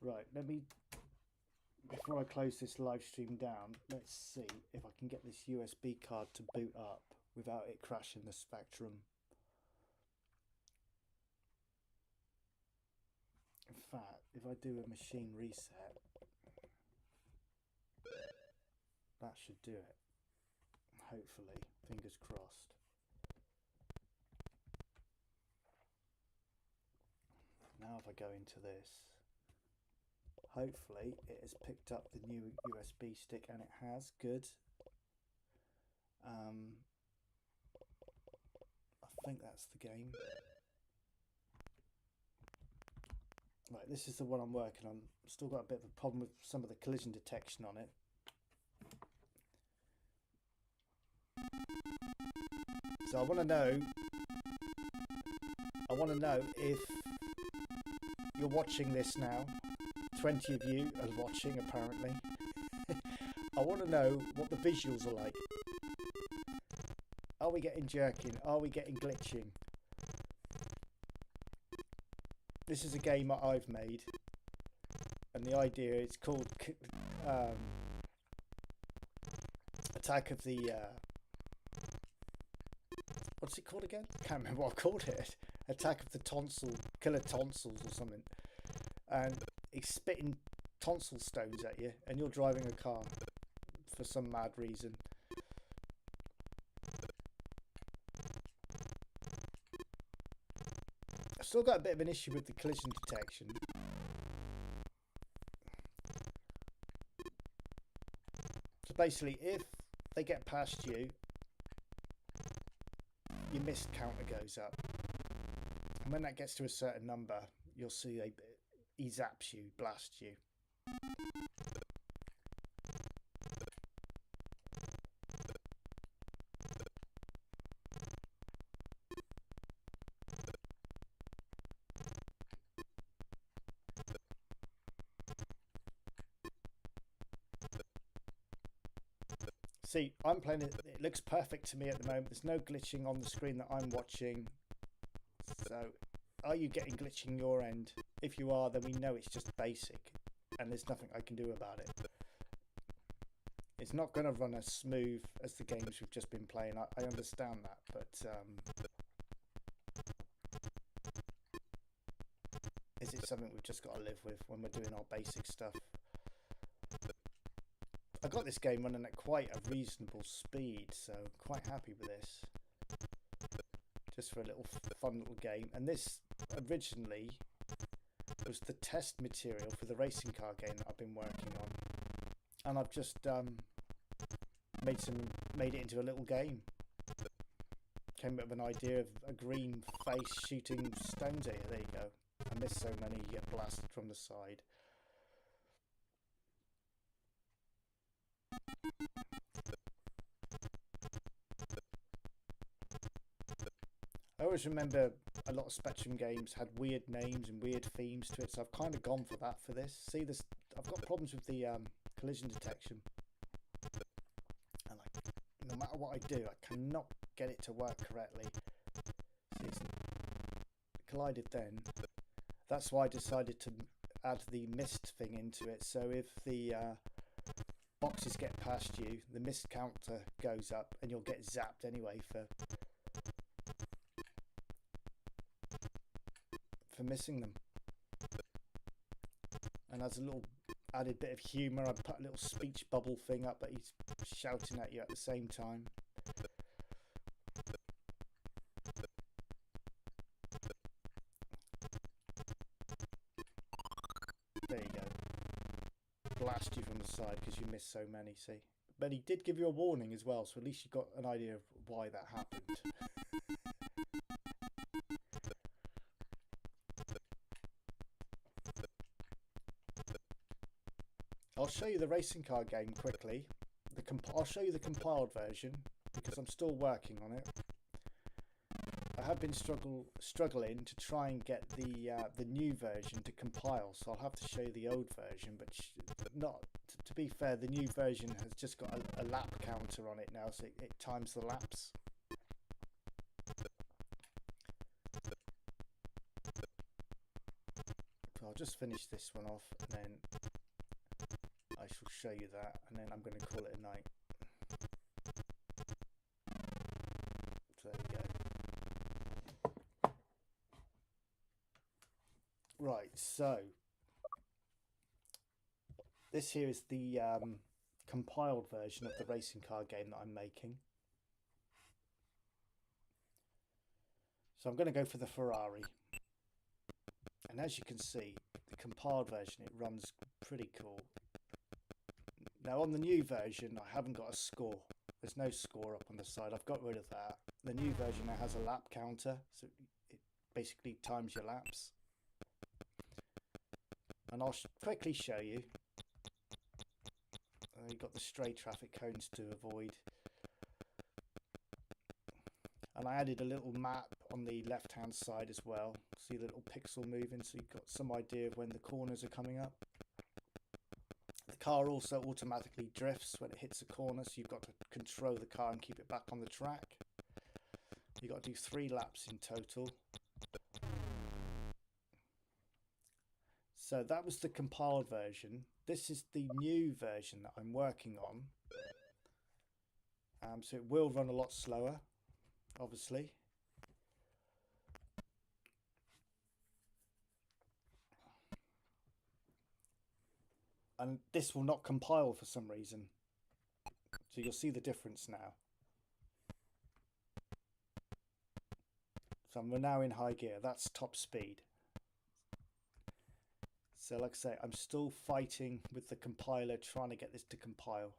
Right, let me before I close this live stream down, let's see if I can get this USB card to boot up without it crashing the Spectrum. In fact, if I do a machine reset, that should do it. Hopefully, fingers crossed. Now if I go into this, hopefully it has picked up the new USB stick, and it has. Good. I think that's the game. Right, this is the one I'm working on. Still got a bit of a problem with some of the collision detection on it. So I want to know if you're watching this now. 20 of you are watching, apparently. I want to know what the visuals are like. Are we getting jerking? Are we getting glitching? This is a game that I've made, and the idea is called Attack of the what's it called again? I can't remember what I called it. Attack of the Killer Tonsils or something. And it's spitting tonsil stones at you, and you're driving a car for some mad reason. I've still got a bit of an issue with the collision detection. So basically, if they get past you, your missed counter goes up. And when that gets to a certain number, you'll see he zaps you, blasts you. See, I'm playing it, it looks perfect to me at the moment. There's no glitching on the screen that I'm watching. So, are you getting glitching your end? If you are, then we know it's just basic, and there's nothing I can do about it. It's not going to run as smooth as the games we've just been playing. I understand that, but is it something we've just got to live with when we're doing our basic stuff? I got this game running at quite a reasonable speed, so I'm quite happy with this. Just for a little fun little game. And this originally was the test material for the racing car game that I've been working on. And I've just made it into a little game. Came up with an idea of a green face shooting stones at you. There you go. I missed so many, you get blasted from the side. I always remember a lot of Spectrum games had weird names and weird themes to it, so I've kind of gone for that for this. See, this, I've got problems with the collision detection, and no matter what I do, I cannot get it to work correctly. See, it's collided then. That's why I decided to add the mist thing into it, so if the boxes get past you, the mist counter goes up, and you'll get zapped anyway for missing them. And as a little added bit of humour, I put a little speech bubble thing up that he's shouting at you at the same time. There you go. Blast you from the side because you missed so many, see. But he did give you a warning as well, so at least you got an idea of why that happened. I'll show you the racing car game quickly. I'll show you the compiled version because I'm still working on it. I have been struggling to try and get the new version to compile, so I'll have to show you the old version. But not to be fair, the new version has just got a lap counter on it now, so it times the laps. So I'll just finish this one off, and then I show you that, and then I'm going to call it a night. So there we go. Right, so this here is the compiled version of the racing car game that I'm making. So I'm going to go for the Ferrari. And as you can see, the compiled version, it runs pretty cool. Now on the new version, I haven't got a score. There's no score up on the side. I've got rid of that. The new version now has a lap counter, so it basically times your laps. And I'll quickly show you. You've got the stray traffic cones to avoid. And I added a little map on the left hand side as well. See the little pixel moving, so you've got some idea of when the corners are coming up. The car also automatically drifts when it hits a corner, so you've got to control the car and keep it back on the track. You've got to do 3 laps in total. So that was the compiled version. This is the new version that I'm working on. So it will run a lot slower, obviously. And this will not compile for some reason. So you'll see the difference now. So we're now in high gear. That's top speed. So like I say, I'm still fighting with the compiler trying to get this to compile.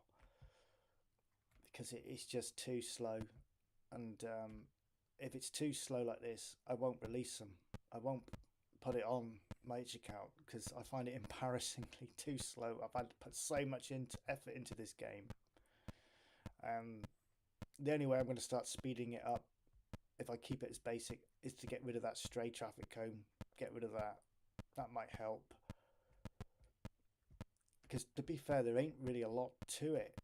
Because it is just too slow. And if it's too slow like this, I won't release them. I won't put it on my itch account because I find it embarrassingly too slow. I've had to put so much effort into this game. The only way I'm going to start speeding it up, if I keep it as basic, is to get rid of that stray traffic cone. Get rid of that. That might help. Because to be fair, there ain't really a lot to it.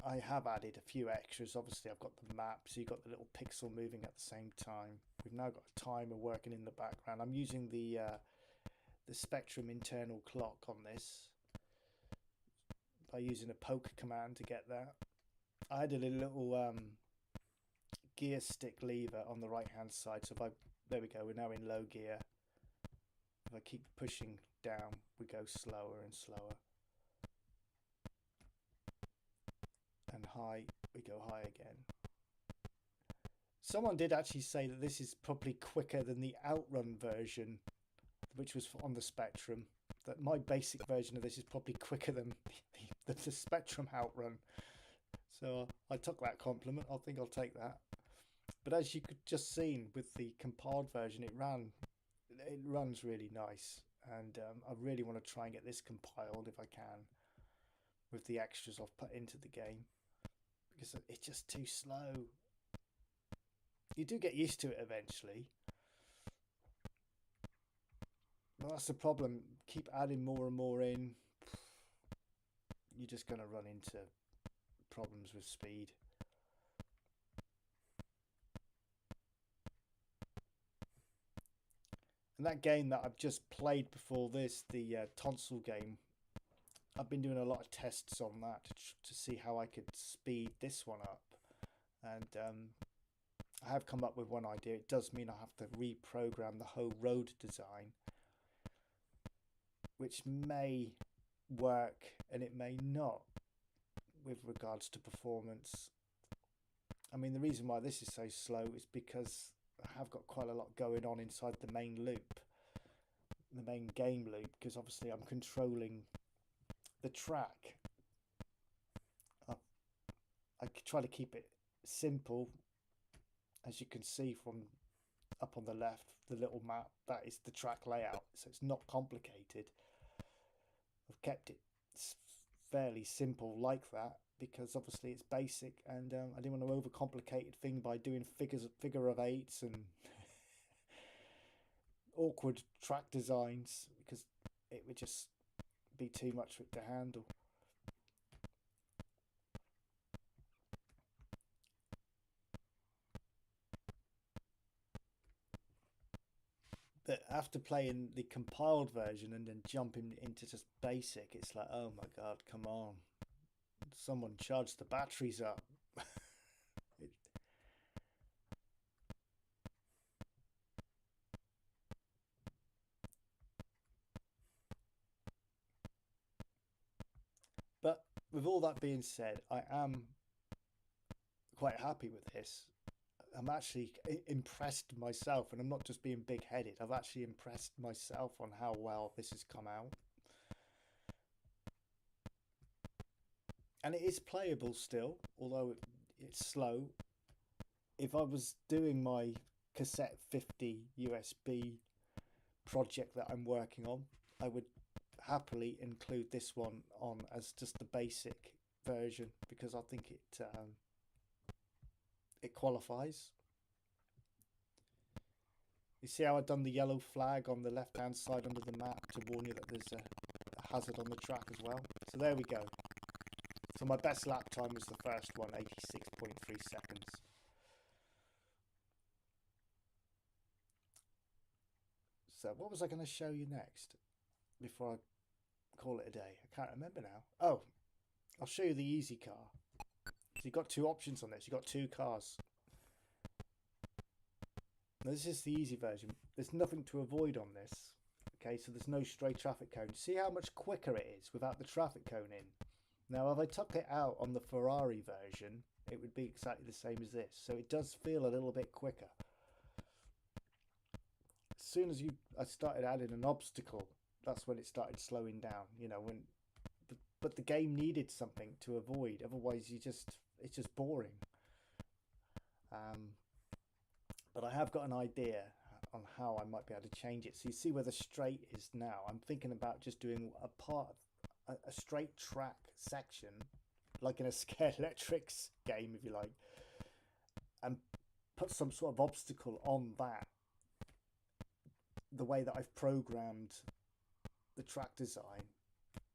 I have added a few extras. Obviously, I've got the map, so you've got the little pixel moving at the same time. We've now got a timer working in the background. I'm using the Spectrum internal clock on this by using a poke command to get that. I added a little gear stick lever on the right hand side. So if there we go, we're now in low gear. If I keep pushing down, we go slower and slower. And high, we go high again. Someone did actually say that this is probably quicker than the Outrun version, which was on the Spectrum. That my basic version of this is probably quicker than the Spectrum Outrun. So I took that compliment. I think I'll take that. But as you could just seen with the compiled version, it runs really nice. And I really want to try and get this compiled if I can, with the extras I've put into the game. Because it's just too slow. You do get used to it eventually. But that's the problem. Keep adding more and more in. You're just going to run into problems with speed. And that game that I've just played before this, the Tonsil game, I've been doing a lot of tests on that to see how I could speed this one up. And I have come up with one idea. It does mean I have to reprogram the whole road design, which may work and it may not with regards to performance. I mean, the reason why this is so slow is because I have got quite a lot going on inside the main loop, the main game loop, because obviously I'm controlling the track. I try to keep it simple. As you can see from up on the left, the little map, that is the track layout, so it's not complicated. I've kept it fairly simple like that because obviously it's basic, and I didn't want to overcomplicate thing by doing figure of eights and awkward track designs, because it would just be too much for it to handle. But after playing the compiled version and then jumping into just basic, it's like, oh my god, come on. Someone charge the batteries up. it, but with all that being said, I am quite happy with this. I'm actually impressed myself, and I'm not just being big-headed. I've actually impressed myself on how well this has come out. And it is playable still, although it's slow. If I was doing my cassette 50 USB project that I'm working on, I would happily include this one on as just the basic version, because I think it qualifies. You see how I've done the yellow flag on the left hand side under the map to warn you that there's a hazard on the track as well. So there we go. So my best lap time was the first one, 86.3 seconds. So what was I going to show you next before I call it a day? I can't remember now. Oh, I'll show you the easy car. So you've got two options on this. You've got two cars. Now this is the easy version. There's nothing to avoid on this. Okay, so there's no stray traffic cone. See how much quicker it is without the traffic cone in. Now if I took it out on the Ferrari version, it would be exactly the same as this. So it does feel a little bit quicker. As soon as I started adding an obstacle, that's when it started slowing down. You know, but the game needed something to avoid. Otherwise, it's just boring. But I have got an idea on how I might be able to change it. So you see where the straight is now. I'm thinking about just doing a straight track section, like in a Scare Electrics game, if you like, and put some sort of obstacle on that, the way that I've programmed the track design,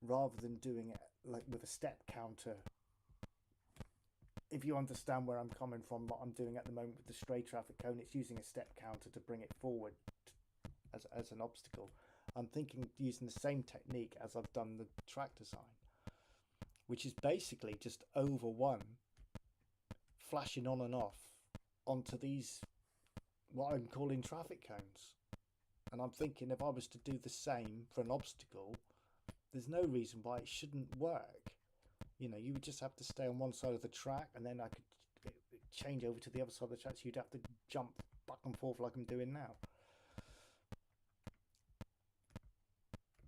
rather than doing it like with a step counter. If you understand where I'm coming from, what I'm doing at the moment with the stray traffic cone, it's using a step counter to bring it forward as an obstacle. I'm thinking using the same technique as I've done the track design, which is basically just over one, flashing on and off onto these, what I'm calling traffic cones. And I'm thinking if I was to do the same for an obstacle, there's no reason why it shouldn't work. You know, you would just have to stay on one side of the track, and then I could change over to the other side of the track, so you'd have to jump back and forth like I'm doing now.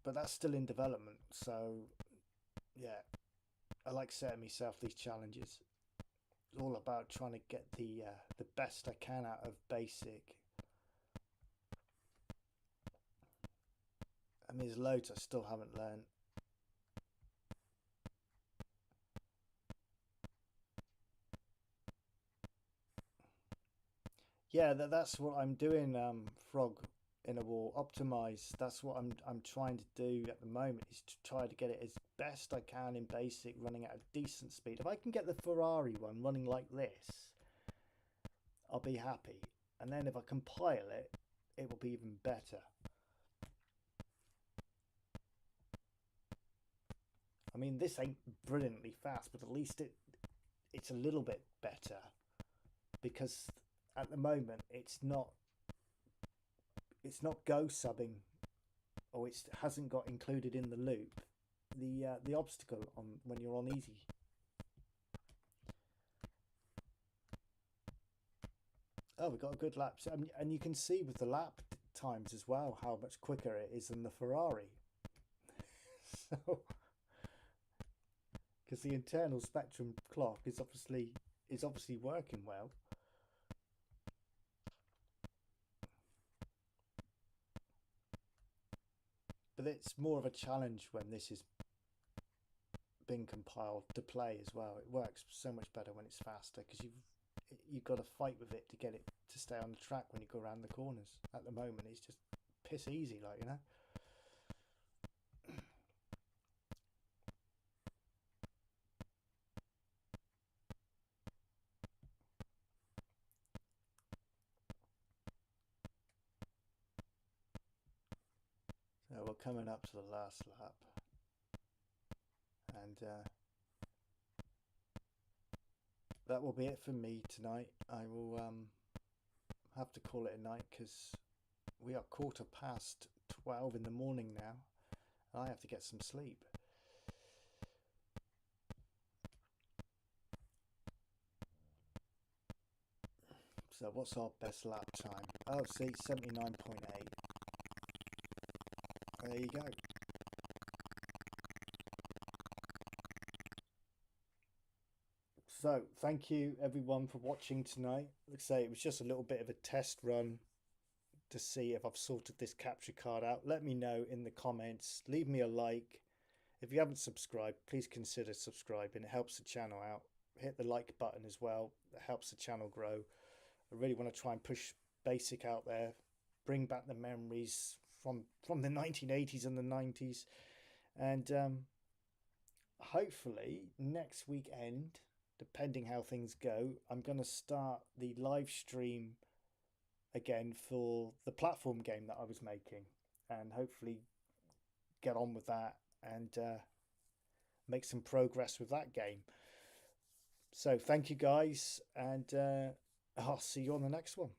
But that's still in development, so yeah, I like setting myself these challenges. It's all about trying to get the best I can out of basic. I mean, there's loads I still haven't learned. Yeah, that's what I'm doing, Frog in a Wall. Optimize. That's what I'm trying to do at the moment, is to try to get it as best I can in basic, running at a decent speed. If I can get the Ferrari one running like this, I'll be happy. And then if I compile it, it will be even better. I mean, this ain't brilliantly fast, but at least it's a little bit better, because at the moment it's not go subbing, or it hasn't got included in the loop the obstacle on when you're on easy. Oh, we've got a good lap, and you can see with the lap times as well how much quicker it is than the Ferrari. So, because the internal spectrum clock is obviously working well. But it's more of a challenge when this is being compiled to play as well. It works so much better when it's faster, because you've got to fight with it to get it to stay on the track when you go around the corners. At the moment, it's just piss easy, like, you know. we're coming up to the last lap. And that will be it for me tonight. I will have to call it a night because we are 12:15 in the morning now. I have to get some sleep. So what's our best lap time? Oh, see, 79.8. There you go. So thank you everyone for watching tonight. Like I say, it was just a little bit of a test run to see if I've sorted this capture card out. Let me know in the comments. Leave me a like. If you haven't subscribed, please consider subscribing. It helps the channel out. Hit the like button as well. It helps the channel grow. I really want to try and push basic out there, bring back the memories from the 1980s and the 90s, and hopefully next weekend, depending how things go, I'm going to start the live stream again for the platform game that I was making, and hopefully get on with that and make some progress with that game. So thank you guys, and I'll see you on the next one.